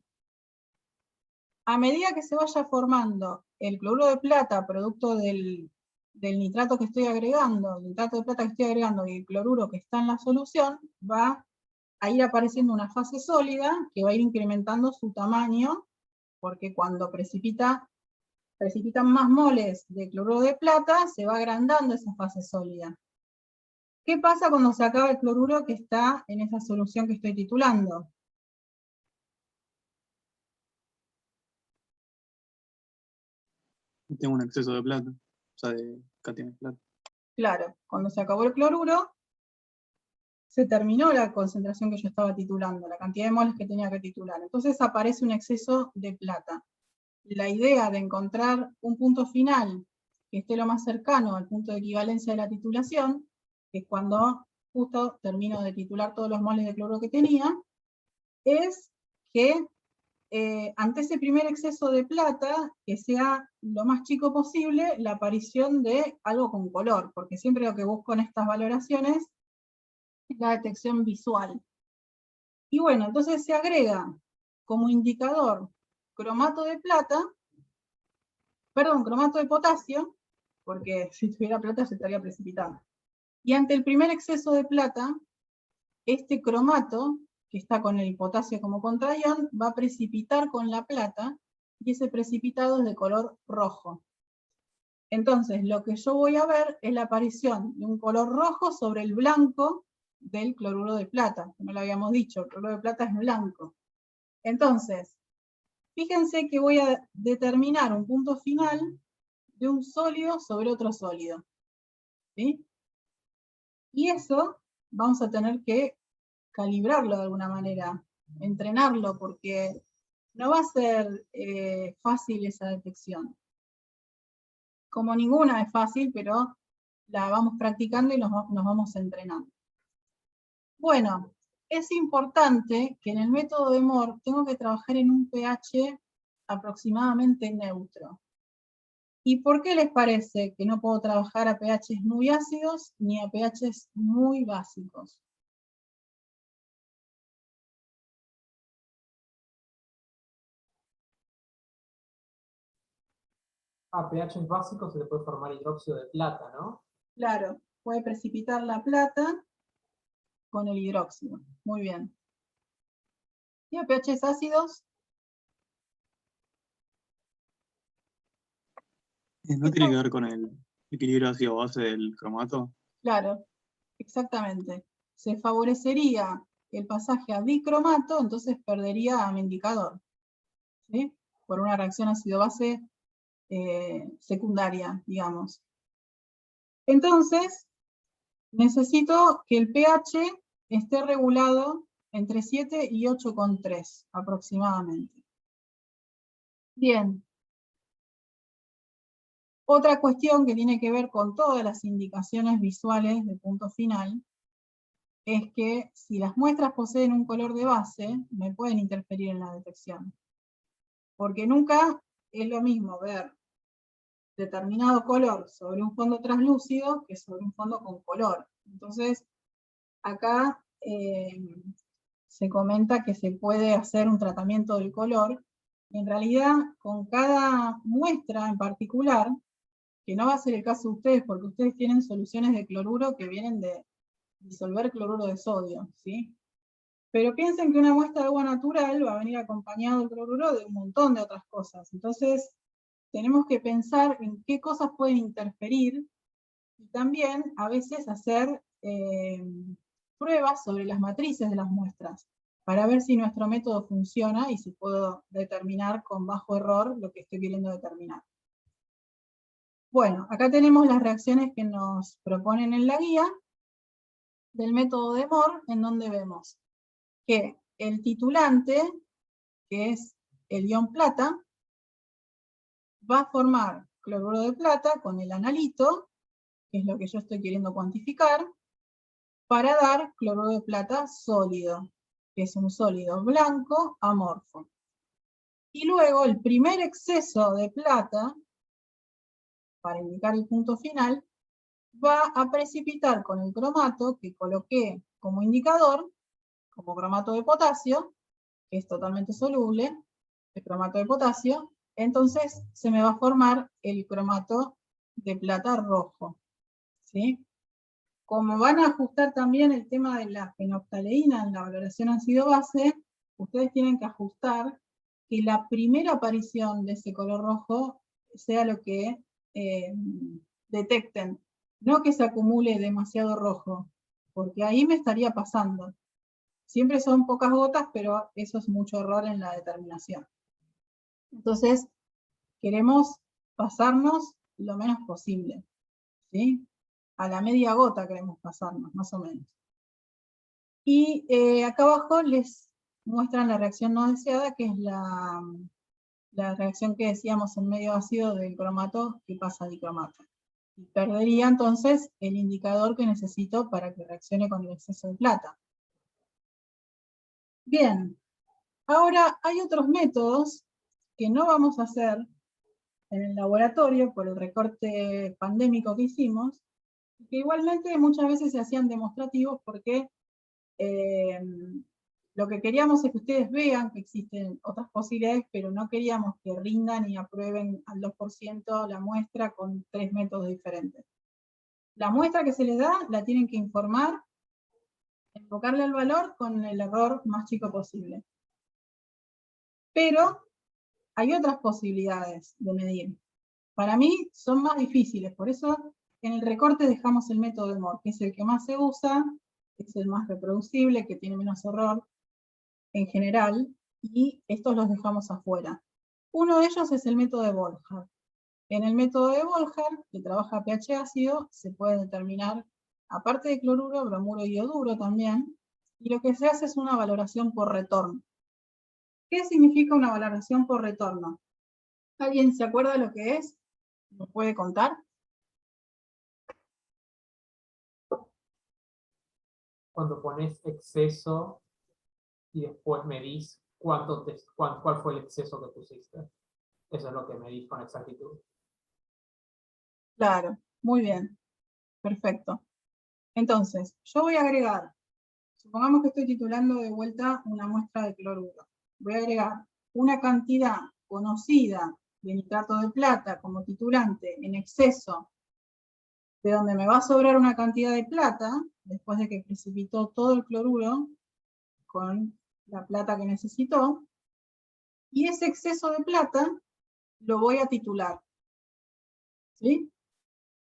A medida que se vaya formando el cloruro de plata, producto del nitrato que estoy agregando, el nitrato de plata que estoy agregando y el cloruro que está en la solución, va a ir apareciendo una fase sólida que va a ir incrementando su tamaño, porque cuando precipitan más moles de cloruro de plata, se va agrandando esa fase sólida. ¿Qué pasa cuando se acaba el cloruro que está en esa solución que estoy titulando? Tengo un exceso de plata, o sea, de cantidad de plata. Claro, cuando se acabó el cloruro, se terminó la concentración que yo estaba titulando, la cantidad de moles que tenía que titular. Entonces aparece un exceso de plata. La idea de encontrar un punto final que esté lo más cercano al punto de equivalencia de la titulación, que es cuando justo termino de titular todos los moles de cloruro que tenía, es que ante ese primer exceso de plata, que sea lo más chico posible la aparición de algo con color, porque siempre lo que busco en estas valoraciones es la detección visual. Y bueno, entonces se agrega como indicador cromato de plata, perdón, cromato de potasio, porque si tuviera plata se estaría precipitando. Y ante el primer exceso de plata, este cromato, que está con el potasio como contraión, va a precipitar con la plata, y ese precipitado es de color rojo. Entonces, lo que yo voy a ver es la aparición de un color rojo sobre el blanco del cloruro de plata. No lo habíamos dicho, el cloruro de plata es blanco. Entonces, fíjense que voy a determinar un punto final de un sólido sobre otro sólido, ¿sí? Y eso vamos a tener que calibrarlo de alguna manera, entrenarlo, porque no va a ser fácil esa detección. Como ninguna es fácil, pero la vamos practicando y nos vamos entrenando. Bueno, es importante que en el método de Moore tengo que trabajar en un pH aproximadamente neutro. ¿Y por qué les parece que no puedo trabajar a pHs muy ácidos ni a pHs muy básicos? A pH básicos se le puede formar hidróxido de plata, ¿no? Claro, puede precipitar la plata con el hidróxido. Muy bien. ¿Y a pHs ácidos? ¿No tiene que ver con el equilibrio ácido-base del cromato? Claro, exactamente. Se favorecería el pasaje a dicromato, entonces perdería a indicador, ¿sí? Por una reacción ácido-base secundaria, digamos. Entonces, necesito que el pH esté regulado entre 7 y 8,3 aproximadamente. Bien. Otra cuestión que tiene que ver con todas las indicaciones visuales de punto final es que si las muestras poseen un color de base, me pueden interferir en la detección. Porque nunca es lo mismo ver determinado color sobre un fondo translúcido que sobre un fondo con color. Entonces, acá se comenta que se puede hacer un tratamiento del color. En realidad, con cada muestra en particular, que no va a ser el caso de ustedes, porque ustedes tienen soluciones de cloruro que vienen de disolver cloruro de sodio, ¿sí? Pero piensen que una muestra de agua natural va a venir acompañado el cloruro de un montón de otras cosas. Entonces, tenemos que pensar en qué cosas pueden interferir y también a veces hacer pruebas sobre las matrices de las muestras para ver si nuestro método funciona y si puedo determinar con bajo error lo que estoy queriendo determinar. Bueno, acá tenemos las reacciones que nos proponen en la guía del método de Mohr, en donde vemos que el titulante, que es el ion plata, va a formar cloruro de plata con el analito, que es lo que yo estoy queriendo cuantificar, para dar cloruro de plata sólido, que es un sólido blanco amorfo. Y luego el primer exceso de plata, para indicar el punto final, va a precipitar con el cromato que coloqué como indicador, como cromato de potasio, que es totalmente soluble, el cromato de potasio, entonces se me va a formar el cromato de plata rojo, ¿sí? Como van a ajustar también el tema de la fenolftaleína en la valoración ácido-base, ustedes tienen que ajustar que la primera aparición de ese color rojo sea lo que detecten, no que se acumule demasiado rojo, porque ahí me estaría pasando. Siempre son pocas gotas, pero eso es mucho error en la determinación. Entonces, queremos pasarnos lo menos posible, ¿sí? A la media gota queremos pasarnos, más o menos. Y acá abajo les muestran la reacción no deseada, que es la reacción que decíamos en medio ácido del cromato que pasa a dicromato. Y perdería entonces el indicador que necesito para que reaccione con el exceso de plata. Bien, ahora hay otros métodos que no vamos a hacer en el laboratorio por el recorte pandémico que hicimos, que igualmente muchas veces se hacían demostrativos porque lo que queríamos es que ustedes vean que existen otras posibilidades, pero no queríamos que rindan y aprueben al 2% la muestra con 3 métodos diferentes. La muestra que se les da la tienen que informar, enfocarle al valor con el error más chico posible. Pero hay otras posibilidades de medir. Para mí son más difíciles, por eso en el recorte dejamos el método de Mohr, que es el que más se usa, es el más reproducible, que tiene menos error en general, y estos los dejamos afuera. Uno de ellos es el método de Volhard. En el método de Volhard, que trabaja pH ácido, se puede determinar, aparte de cloruro, bromuro y ioduro también, y lo que se hace es una valoración por retorno. ¿Qué significa una valoración por retorno? ¿Alguien se acuerda lo que es? ¿Me puede contar? Cuando pones exceso y después medís cuál fue el exceso que pusiste. Eso es lo que medís con exactitud. Claro, muy bien. Perfecto. Entonces, yo voy a agregar, supongamos que estoy titulando de vuelta una muestra de cloruro. Voy a agregar una cantidad conocida de nitrato de plata como titulante en exceso, de donde me va a sobrar una cantidad de plata, después de que precipitó todo el cloruro con la plata que necesitó, y ese exceso de plata lo voy a titular. ¿Sí?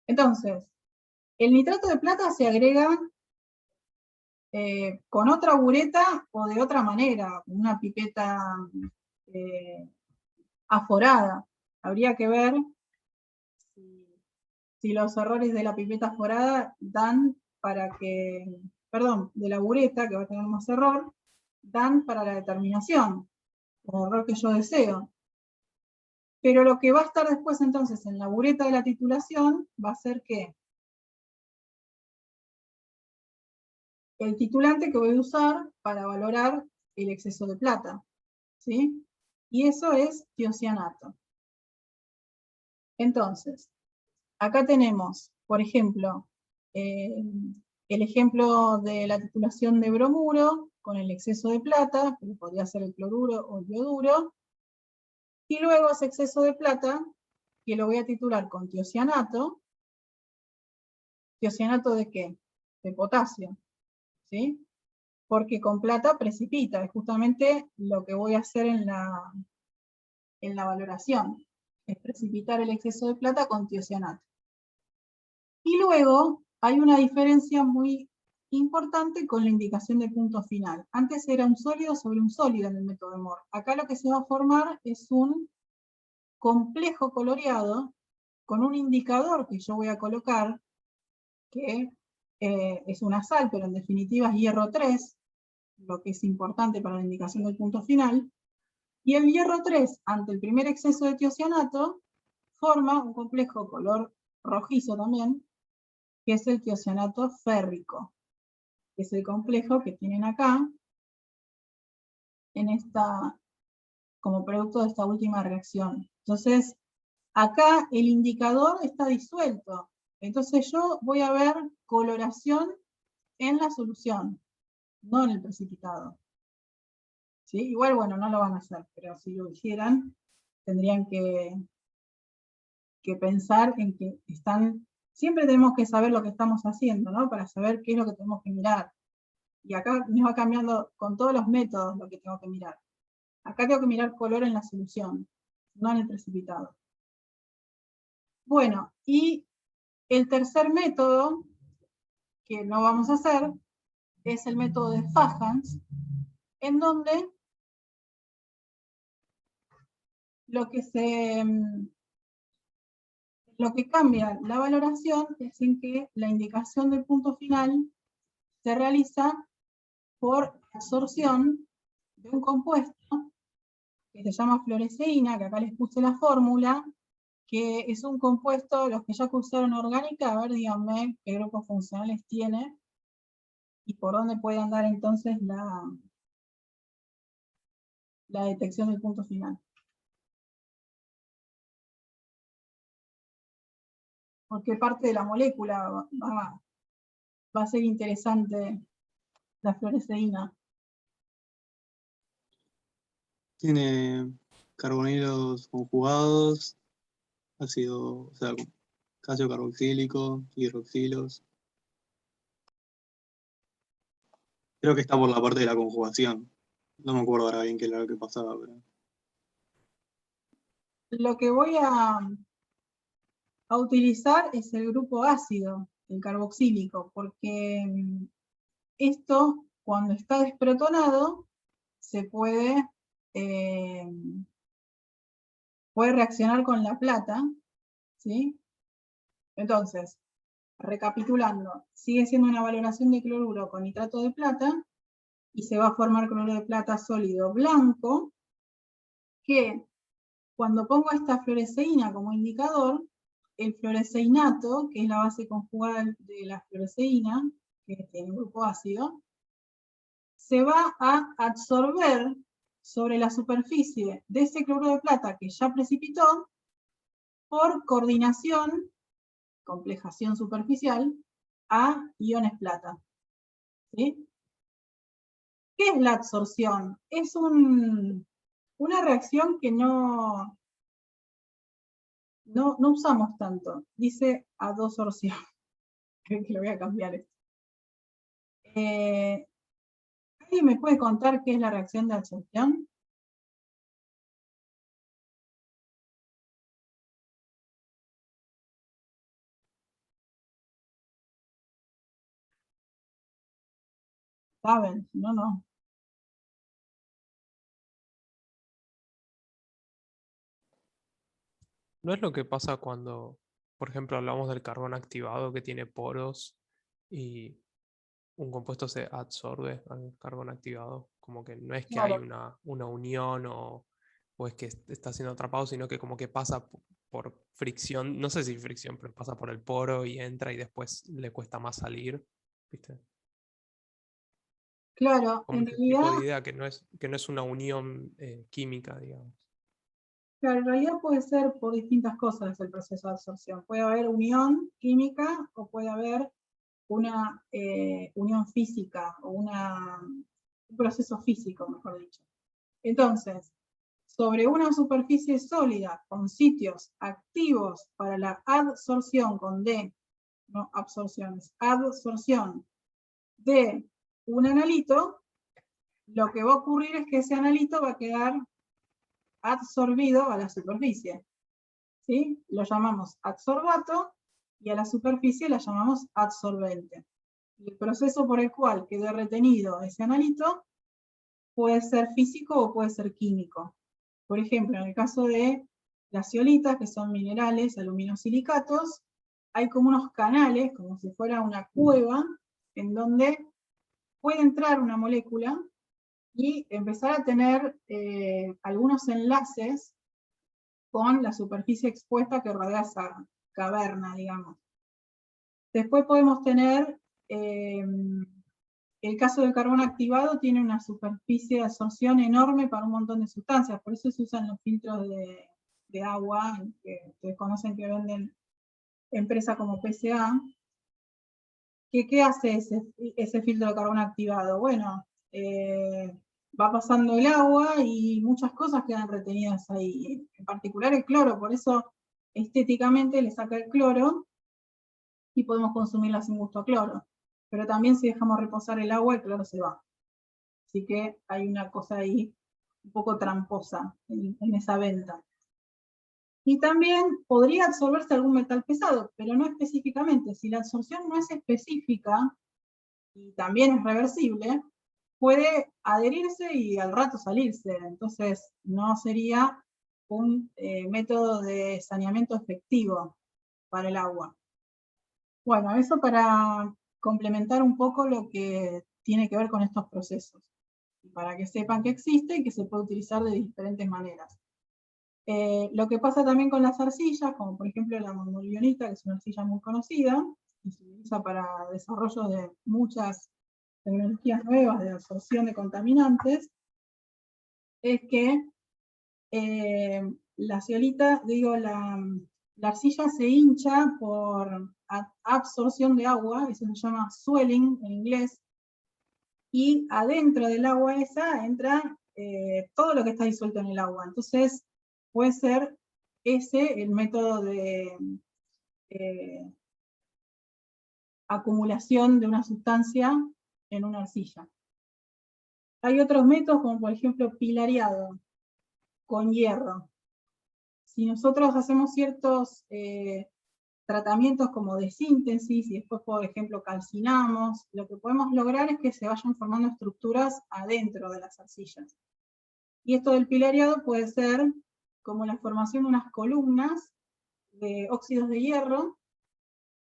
Entonces, el nitrato de plata se agrega con otra bureta o de otra manera, con una pipeta aforada. Habría que ver si los errores de la pipeta aforada dan para que, perdón, de la bureta, que va a tener más error, dan para la determinación, el error que yo deseo. Pero lo que va a estar después entonces en la bureta de la titulación va a ser que el titulante que voy a usar para valorar el exceso de plata, ¿sí? Y eso es tiocianato. Entonces, acá tenemos, por ejemplo, el ejemplo de la titulación de bromuro con el exceso de plata, que podría ser el cloruro o el ioduro, y luego ese exceso de plata, que lo voy a titular con tiocianato. ¿Tiocianato de qué? De potasio, ¿sí? Porque con plata precipita, es justamente lo que voy a hacer en la valoración, es precipitar el exceso de plata con tiocianato. Y luego hay una diferencia muy importante con la indicación de punto final. Antes era un sólido sobre un sólido en el método de Moore. Acá lo que se va a formar es un complejo coloreado con un indicador que yo voy a colocar, que es una sal, pero en definitiva es hierro 3, lo que es importante para la indicación del punto final, y el hierro 3, ante el primer exceso de tiocianato, forma un complejo color rojizo también, que es el tiocianato férrico, que es el complejo que tienen acá, en esta, como producto de esta última reacción. Entonces, acá el indicador está disuelto, entonces yo voy a ver coloración en la solución, no en el precipitado. ¿Sí? Igual, bueno, no lo van a hacer, pero si lo hicieran, tendrían que pensar en que están, siempre tenemos que saber lo que estamos haciendo, ¿no? Para saber qué es lo que tenemos que mirar. Y acá me va cambiando con todos los métodos lo que tengo que mirar. Acá tengo que mirar color en la solución, no en el precipitado. Bueno, y el tercer método que no vamos a hacer es el método de Fajans, en donde lo que cambia la valoración es en que la indicación del punto final se realiza por absorción de un compuesto que se llama fluoresceína, que acá les puse la fórmula, que es un compuesto, los que ya cursaron orgánica, a ver, díganme qué grupos funcionales tiene y por dónde puede andar entonces la detección del punto final. ¿Por qué parte de la molécula va a ser interesante la fluoresceína? Tiene carbonilos conjugados, ácido, o sea, calcio carboxílico, hidroxilos. Creo que está por la parte de la conjugación. No me acuerdo ahora bien qué era lo que pasaba, pero. Lo que voy a utilizar es el grupo ácido, el carboxílico, porque esto, cuando está desprotonado, se puede reaccionar con la plata, ¿sí? Entonces, recapitulando, sigue siendo una valoración de cloruro con nitrato de plata, y se va a formar cloruro de plata sólido blanco, que cuando pongo esta fluoresceína como indicador, el fluoresceinato, que es la base conjugada de la fluoresceína, que tiene un grupo ácido, se va a absorber sobre la superficie de ese cloruro de plata que ya precipitó por coordinación, complejación superficial, a iones plata. ¿Sí? ¿Qué es la absorción? Es una reacción que no no usamos tanto. Dice adsorción. Creo que lo voy a cambiar esto. ¿Alguien me puede contar qué es la reacción de adsorción? ¿Saben? Si no, no. ¿No es lo que pasa cuando, por ejemplo, hablamos del carbón activado que tiene poros y un compuesto se adsorbe al carbón activado? Como que no es que hay Claro. una unión o es que está siendo atrapado, sino que como que pasa por fricción, no sé si fricción, pero pasa por el poro y entra y después le cuesta más salir, ¿viste? Claro, Como en ese tipo realidad, de idea que no es una unión química, digamos. claro, en realidad puede ser por distintas cosas el proceso de absorción. Puede haber unión química o puede haber una unión física o un proceso físico, mejor dicho. Entonces, sobre una superficie sólida con sitios activos para la adsorción con D, no absorciones, adsorción de un analito, lo que va a ocurrir es que ese analito va a quedar adsorbido a la superficie. ¿Sí? Lo llamamos adsorbato y a la superficie la llamamos adsorbente. Y el proceso por el cual quedó retenido ese analito puede ser físico o puede ser químico. Por ejemplo, en el caso de las zeolitas, que son minerales aluminosilicatos, hay como unos canales, como si fuera una cueva, en donde puede entrar una molécula y empezar a tener algunos enlaces con la superficie expuesta que rodea esa caverna, digamos. Después podemos tener, el caso del carbón activado tiene una superficie de absorción enorme para un montón de sustancias, por eso se usan los filtros de agua, que ustedes conocen que venden empresas como PSA. ¿Qué hace ese filtro de carbón activado? Bueno, va pasando el agua y muchas cosas quedan retenidas ahí, en particular el cloro, por eso estéticamente le saca el cloro y podemos consumirla sin gusto a cloro. Pero también si dejamos reposar el agua, el cloro se va. Así que hay una cosa ahí un poco tramposa en esa venta. Y también podría absorberse algún metal pesado, pero no específicamente. Si la absorción no es específica y también es reversible, puede adherirse y al rato salirse. Entonces no sería un método de saneamiento efectivo para el agua. Bueno, eso para complementar un poco lo que tiene que ver con estos procesos, para que sepan que existe y que se puede utilizar de diferentes maneras. Lo que pasa también con las arcillas, como por ejemplo la monolionita, que es una arcilla muy conocida, y se utiliza para desarrollo de muchas tecnologías nuevas de absorción de contaminantes, es que la zeolita, digo, la arcilla se hincha por absorción de agua, eso se llama swelling en inglés, y adentro del agua esa entra todo lo que está disuelto en el agua. Entonces, puede ser ese el método de acumulación de una sustancia en una arcilla. Hay otros métodos, como por ejemplo pilareado con hierro. Si nosotros hacemos ciertos tratamientos como de síntesis y después, por ejemplo, calcinamos, lo que podemos lograr es que se vayan formando estructuras adentro de las arcillas. Y esto del pilareado puede ser como la formación de unas columnas de óxidos de hierro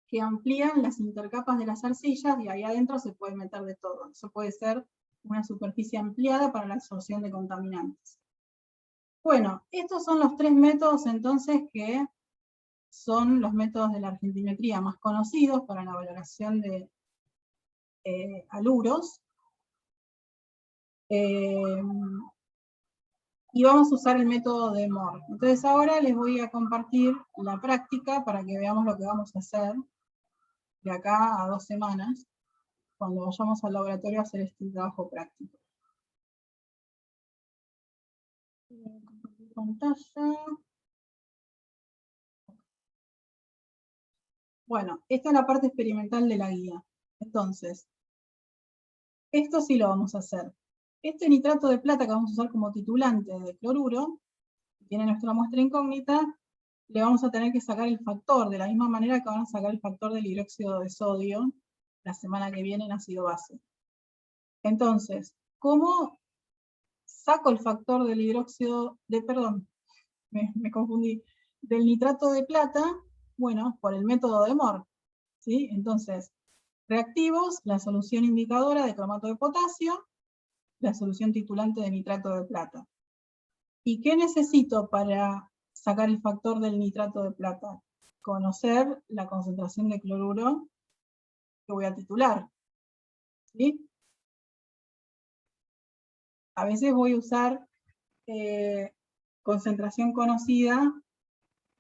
que amplían las intercapas de las arcillas y ahí adentro se puede meter de todo. Eso puede ser una superficie ampliada para la absorción de contaminantes. Bueno, estos son los tres métodos entonces que son los métodos de la argentimetría más conocidos para la valoración de haluros. Y vamos a usar el método de Mohr. Entonces ahora les voy a compartir la práctica para que veamos lo que vamos a hacer de acá a 2 semanas, cuando vayamos al laboratorio a hacer este trabajo práctico. Compartir pantalla. Bueno, esta es la parte experimental de la guía. Entonces, esto sí lo vamos a hacer. Este nitrato de plata que vamos a usar como titulante de cloruro, que tiene nuestra muestra incógnita, le vamos a tener que sacar el factor, de la misma manera que van a sacar el factor del hidróxido de sodio la semana que viene en ácido base. Entonces, ¿cómo saco el factor del hidróxido de, perdón, me confundí, del nitrato de plata? Bueno, por el método de Mohr, ¿sí? Entonces, reactivos, la solución indicadora de cromato de potasio, la solución titulante de nitrato de plata. ¿Y qué necesito para sacar el factor del nitrato de plata? Conocer la concentración de cloruro que voy a titular, ¿sí? A veces voy a usar concentración conocida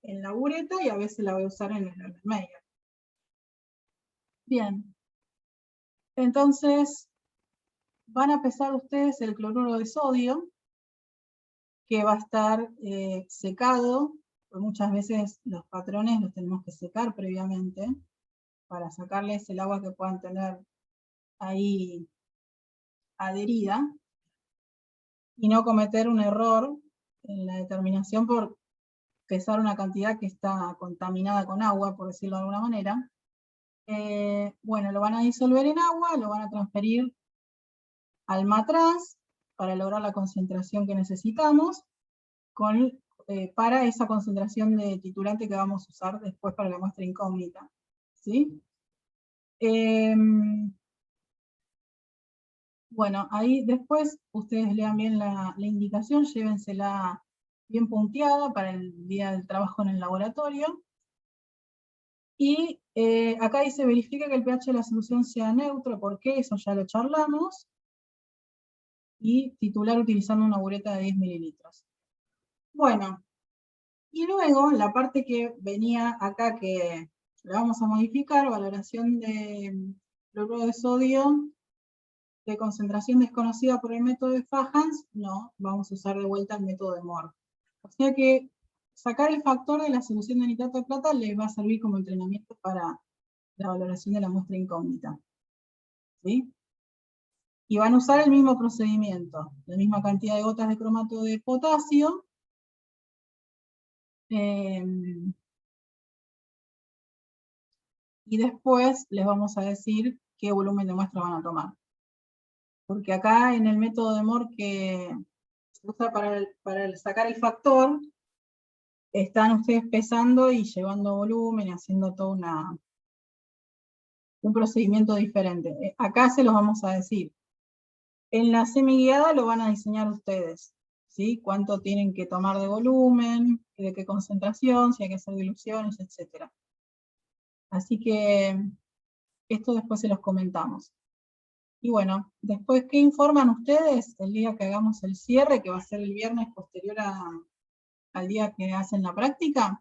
en la bureta y a veces la voy a usar en el Erlenmeyer. Bien. Entonces, van a pesar ustedes el cloruro de sodio, que va a estar secado, porque muchas veces los patrones los tenemos que secar previamente, para sacarles el agua que puedan tener ahí adherida, y no cometer un error en la determinación por pesar una cantidad que está contaminada con agua, por decirlo de alguna manera. Bueno, lo van a disolver en agua, lo van a transferir al matraz para lograr la concentración que necesitamos para esa concentración de titulante que vamos a usar después para la muestra incógnita, ¿sí? Bueno, ahí después ustedes lean bien la indicación, llévensela bien punteada para el día del trabajo en el laboratorio. Y acá dice, verifica que el pH de la solución sea neutro, porque eso ya lo charlamos. Y titular utilizando una bureta de 10 mililitros. Bueno, y luego la parte que venía acá que la vamos a modificar, valoración de cloruro de sodio de concentración desconocida por el método de Fajans, no, vamos a usar de vuelta el método de Mohr. O sea que sacar el factor de la solución de nitrato de plata les va a servir como entrenamiento para la valoración de la muestra incógnita. ¿Sí? Y van a usar el mismo procedimiento, la misma cantidad de gotas de cromato de potasio. Y después les vamos a decir qué volumen de muestra van a tomar. Porque acá en el método de Mohr que se usa para sacar el factor, están ustedes pesando y llevando volumen y haciendo todo un procedimiento diferente. Acá se los vamos a decir. En la semiguiada lo van a diseñar ustedes, ¿sí? Cuánto tienen que tomar de volumen, de qué concentración, si hay que hacer diluciones, etc. Así que esto después se los comentamos. Y bueno, después, ¿qué informan ustedes el día que hagamos el cierre, que va a ser el viernes posterior al día que hacen la práctica?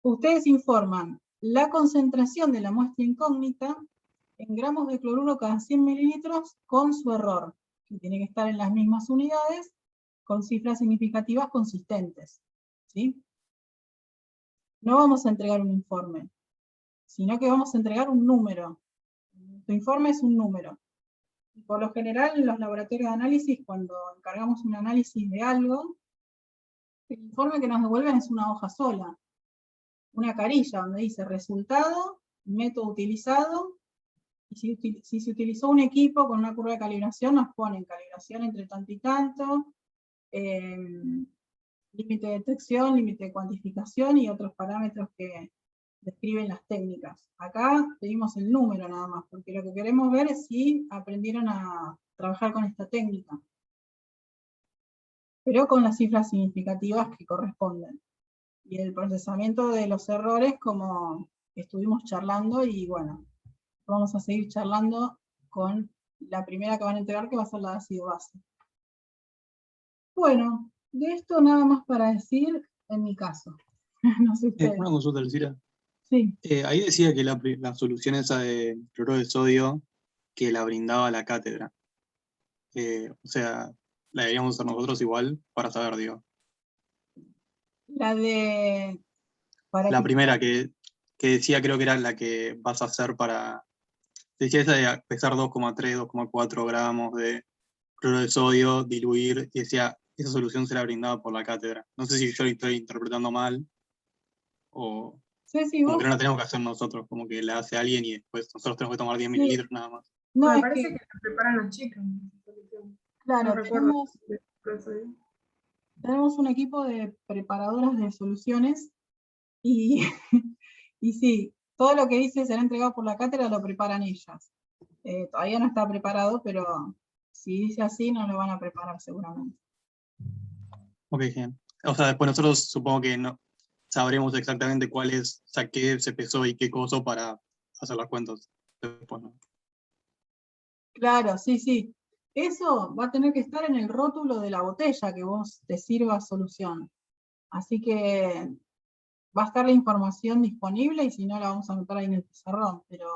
Ustedes informan la concentración de la muestra incógnita en gramos de cloruro cada 100 mililitros con su error, que tiene que estar en las mismas unidades, con cifras significativas consistentes, ¿sí? No vamos a entregar un informe, sino que vamos a entregar un número. Tu informe es un número. Y por lo general, en los laboratorios de análisis, cuando encargamos un análisis de algo, el informe que nos devuelven es una hoja sola, una carilla donde dice resultado, método utilizado, y si se utilizó un equipo con una curva de calibración, nos ponen calibración entre tanto y tanto, límite de detección, límite de cuantificación y otros parámetros que describen las técnicas. Acá pedimos el número nada más, porque lo que queremos ver es si aprendieron a trabajar con esta técnica, pero con las cifras significativas que corresponden. Y el procesamiento de los errores, como estuvimos charlando, y bueno, vamos a seguir charlando con la primera que van a entregar, que va a ser la de ácido base. Bueno, de esto nada más para decir en mi caso. No sé ustedes. Una consulta, Lucila. Sí. Ahí decía que la solución esa de cloruro de sodio que la brindaba la cátedra. O sea, la deberíamos usar nosotros igual para saber, digo. La de... La primera que que decía, creo que era la que vas a hacer para, decía esa de pesar 2,3, 2,4 gramos de cloro de sodio, diluir, y decía, esa solución será brindada por la cátedra. No sé si yo lo estoy interpretando mal, o Ceci, como vos, que no la tenemos que hacer nosotros, como que la hace alguien y después nosotros tenemos que tomar 10 sí, mililitros nada más. no, Me es parece que, que la preparan las chicas. Esa solución. claro, No recuerdo. tenemos un equipo de preparadoras de soluciones y, y sí, todo lo que dice será entregado por la cátedra lo preparan ellas. Todavía no está preparado, pero si dice así no lo van a preparar seguramente. Ok, bien. O sea, después nosotros supongo que no sabremos exactamente cuál es, o sea, qué se pesó y qué coso para hacer las cuentas. Después, ¿no? Claro, sí, sí. Eso va a tener que estar en el rótulo de la botella que vos te sirva solución. Así que va a estar la información disponible y si no la vamos a anotar ahí en el pizarrón, pero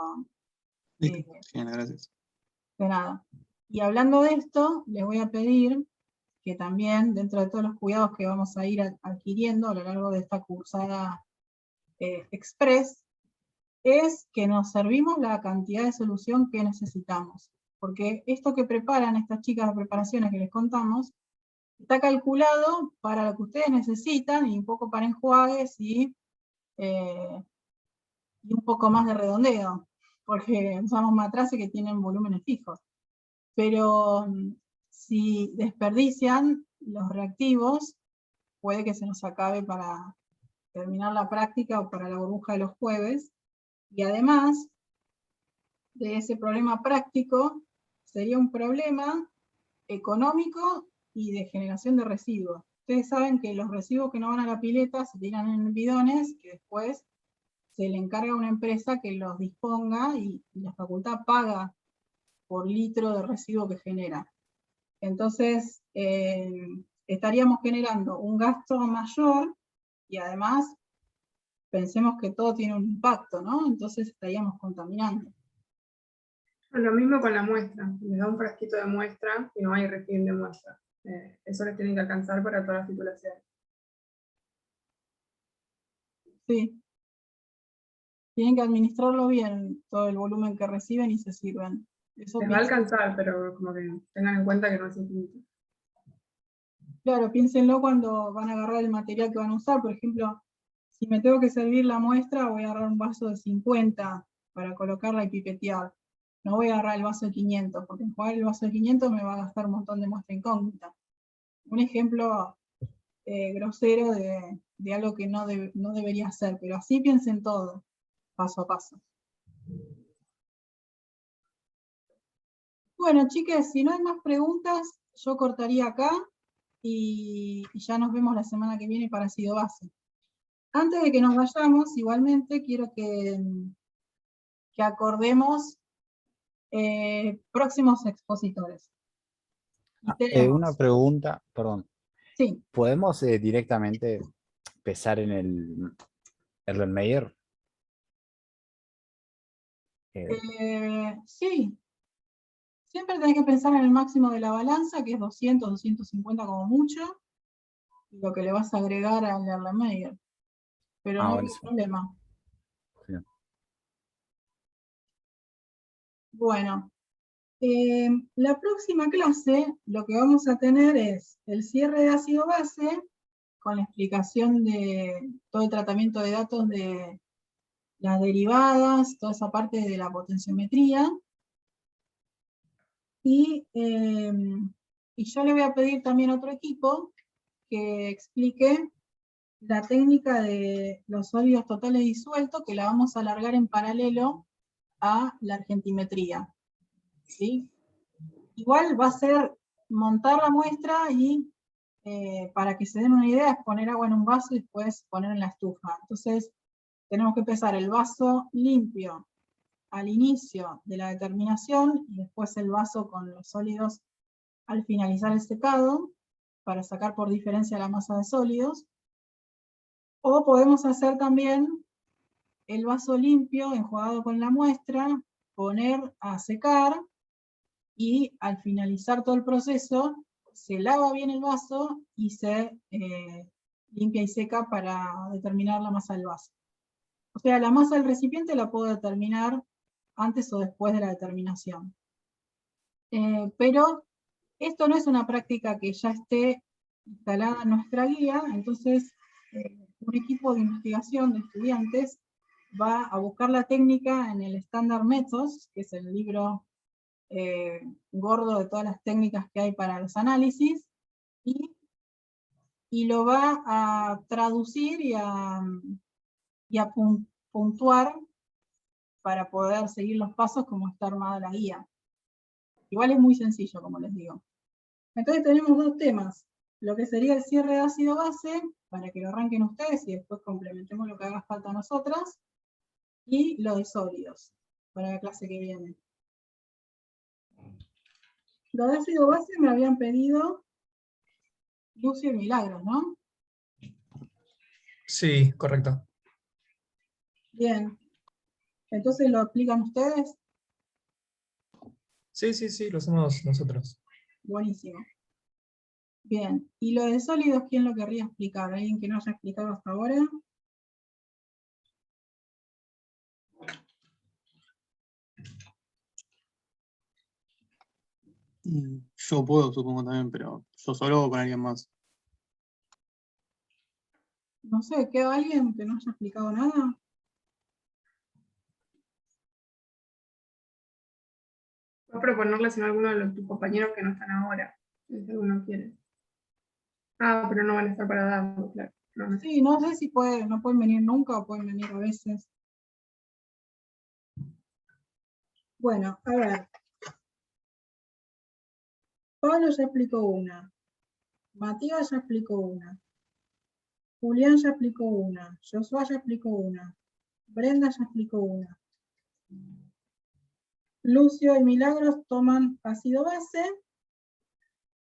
Listo. Bien, gracias. de nada. Y hablando de esto, les voy a pedir que también, dentro de todos los cuidados que vamos a ir adquiriendo a lo largo de esta cursada express, es que nos servimos la cantidad de solución que necesitamos. Porque esto que preparan estas chicas de preparaciones que les contamos, está calculado para lo que ustedes necesitan y un poco para enjuagues y un poco más de redondeo, porque usamos matraces que tienen volúmenes fijos. Pero si desperdician los reactivos, puede que se nos acabe para terminar la práctica o para la burbuja de los jueves. Y además de ese problema práctico, sería un problema económico y de generación de residuos. Ustedes saben que los residuos que no van a la pileta se tiran en bidones, que después se le encarga a una empresa que los disponga y la facultad paga por litro de residuo que genera. Entonces, estaríamos generando un gasto mayor y además pensemos que todo tiene un impacto, ¿no? Entonces estaríamos contaminando. Lo mismo con la muestra. Les da un frasquito de muestra y no hay refill de muestra. Eso les tienen que alcanzar para todas las titulaciones. Sí. Tienen que administrarlo bien, todo el volumen que reciben y se sirven. Eso Les va a alcanzar, pero como que tengan en cuenta que no es infinito. Claro, piénsenlo cuando van a agarrar el material que van a usar. Por ejemplo, si me tengo que servir la muestra, voy a agarrar un vaso de 50 para colocarla y pipetear. No voy a agarrar el vaso de 500, porque enjuagar el vaso de 500 me va a gastar un montón de muestra incógnita. Un ejemplo grosero de algo que no debería hacer, pero así piensen todo, paso a paso. Bueno, chicas, si no hay más preguntas, yo cortaría acá y ya nos vemos la semana que viene para Ácido Base. Antes de que nos vayamos, igualmente quiero que acordemos próximos expositores. Una pregunta, perdón. Sí. ¿Podemos directamente pesar en el Erlenmeyer? Sí. Siempre tenés que pensar en el máximo de la balanza, que es 200, 250 como mucho, y lo que le vas a agregar al Erlenmeyer. Pero no hay problema. Sí. Bueno, la próxima clase lo que vamos a tener es el cierre de ácido base, con la explicación de todo el tratamiento de datos de las derivadas, toda esa parte de la potenciometría. Y yo le voy a pedir también a otro equipo que explique la técnica de los sólidos totales disueltos, que la vamos a alargar en paralelo a la argentimetría. ¿Sí? Igual va a ser montar la muestra y para que se den una idea es poner agua en un vaso y después poner en la estufa. Entonces tenemos que empezar el vaso limpio al inicio de la determinación y después el vaso con los sólidos al finalizar el secado para sacar por diferencia la masa de sólidos. O podemos hacer también el vaso limpio enjuagado con la muestra, poner a secar y al finalizar todo el proceso se lava bien el vaso y se limpia y seca para determinar la masa del vaso. O sea, la masa del recipiente la puedo determinar antes o después de la determinación. Pero esto no es una práctica que ya esté instalada en nuestra guía, entonces un equipo de investigación de estudiantes va a buscar la técnica en el Standard Methods, que es el libro gordo de todas las técnicas que hay para los análisis, y lo va a traducir y a puntuar para poder seguir los pasos como está armada la guía. Igual es muy sencillo, como les digo. Entonces tenemos dos temas, lo que sería el cierre de ácido base, para que lo arranquen ustedes y después complementemos lo que haga falta a nosotras, y lo de sólidos, para la clase que viene. Lo de ácido base me habían pedido Lucio y Milagros, ¿no? Sí, correcto. Bien. Entonces, ¿lo aplican ustedes? Sí, lo hacemos nosotros. Buenísimo. Bien. ¿Y lo de sólidos, quién lo querría explicar? ¿Alguien que no haya explicado hasta ahora? Yo puedo, supongo también, pero yo solo o con alguien más. No sé, ¿queda alguien que no haya explicado nada? Puedo proponerles en alguno de tus compañeros que no están ahora, si alguno quiere. Ah, pero no van a estar para darlo, claro. No. Sí, no sé si no pueden venir nunca o pueden venir a veces. Bueno, a ver. Pablo ya explicó una. Matías ya explicó una. Julián ya explicó una. Josué ya explicó una. Brenda ya explicó una. Lucio y Milagros toman ácido base.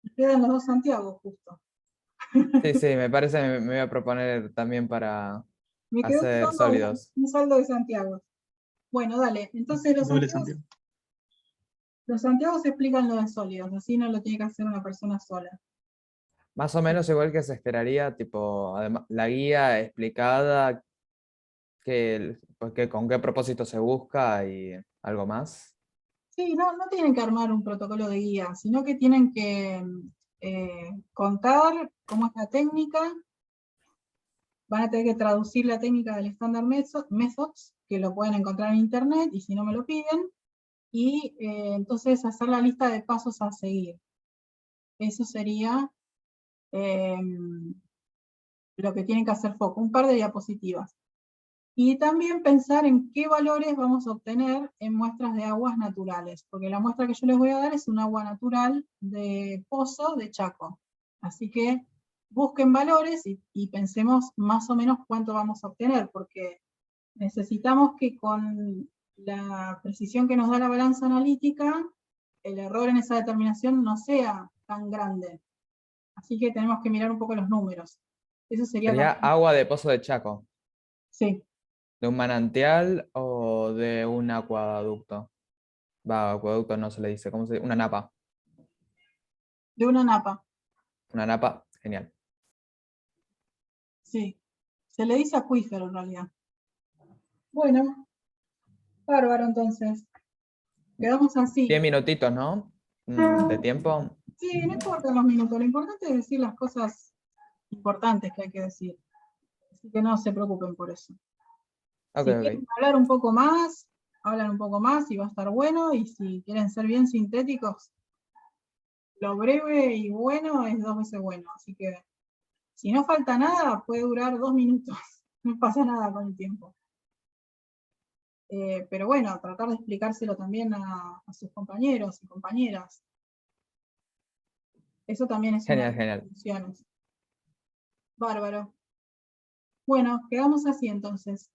Y quedan los dos Santiago, justo. Sí, me parece, me voy a proponer también para Me quedó hacer sólidos. un saldo de Santiago. Bueno, dale. Entonces Doble Santiago. los Santiagos explican lo de sólidos, así no lo tiene que hacer una persona sola. Más o menos igual que se esperaría, tipo, además, la guía explicada, con qué propósito se busca y algo más. Sí, no tienen que armar un protocolo de guía, sino que tienen que contar cómo es la técnica. Van a tener que traducir la técnica del Standard Methods, que lo pueden encontrar en internet, y si no me lo piden, y entonces hacer la lista de pasos a seguir. Eso sería lo que tienen que hacer foco, un par de diapositivas. Y también pensar en qué valores vamos a obtener en muestras de aguas naturales, porque la muestra que yo les voy a dar es un agua natural de pozo de Chaco. Así que busquen valores y pensemos más o menos cuánto vamos a obtener, porque necesitamos que con la precisión que nos da la balanza analítica, el error en esa determinación no sea tan grande. Así que tenemos que mirar un poco los números. Eso sería ¿Sería agua de pozo de Chaco? Sí. ¿De un manantial o de un acueducto? Acueducto no se le dice, ¿cómo se dice? Una napa. De una napa. Una napa, genial. Sí. Se le dice acuífero en realidad. Bueno. Bárbaro, entonces. Quedamos así. 10 minutitos, ¿no? De tiempo. Sí, no importan los minutos. Lo importante es decir las cosas importantes que hay que decir. Así que no se preocupen por eso. Okay, si quieren hablar un poco más, hablan un poco más y va a estar bueno. Y si quieren ser bien sintéticos, lo breve y bueno es 2 veces bueno. Así que si no falta nada, puede durar 2 minutos. No pasa nada con el tiempo. Pero bueno, tratar de explicárselo también a sus compañeros y compañeras. Eso también es una de las funciones. Bárbaro. Bueno, quedamos así entonces.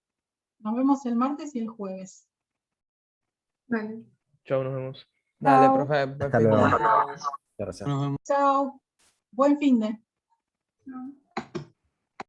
Nos vemos el martes y el jueves. Vale. Chao, nos vemos. Dale, Chao. profe. Hasta luego. Gracias. Chao. Buen fin de. No.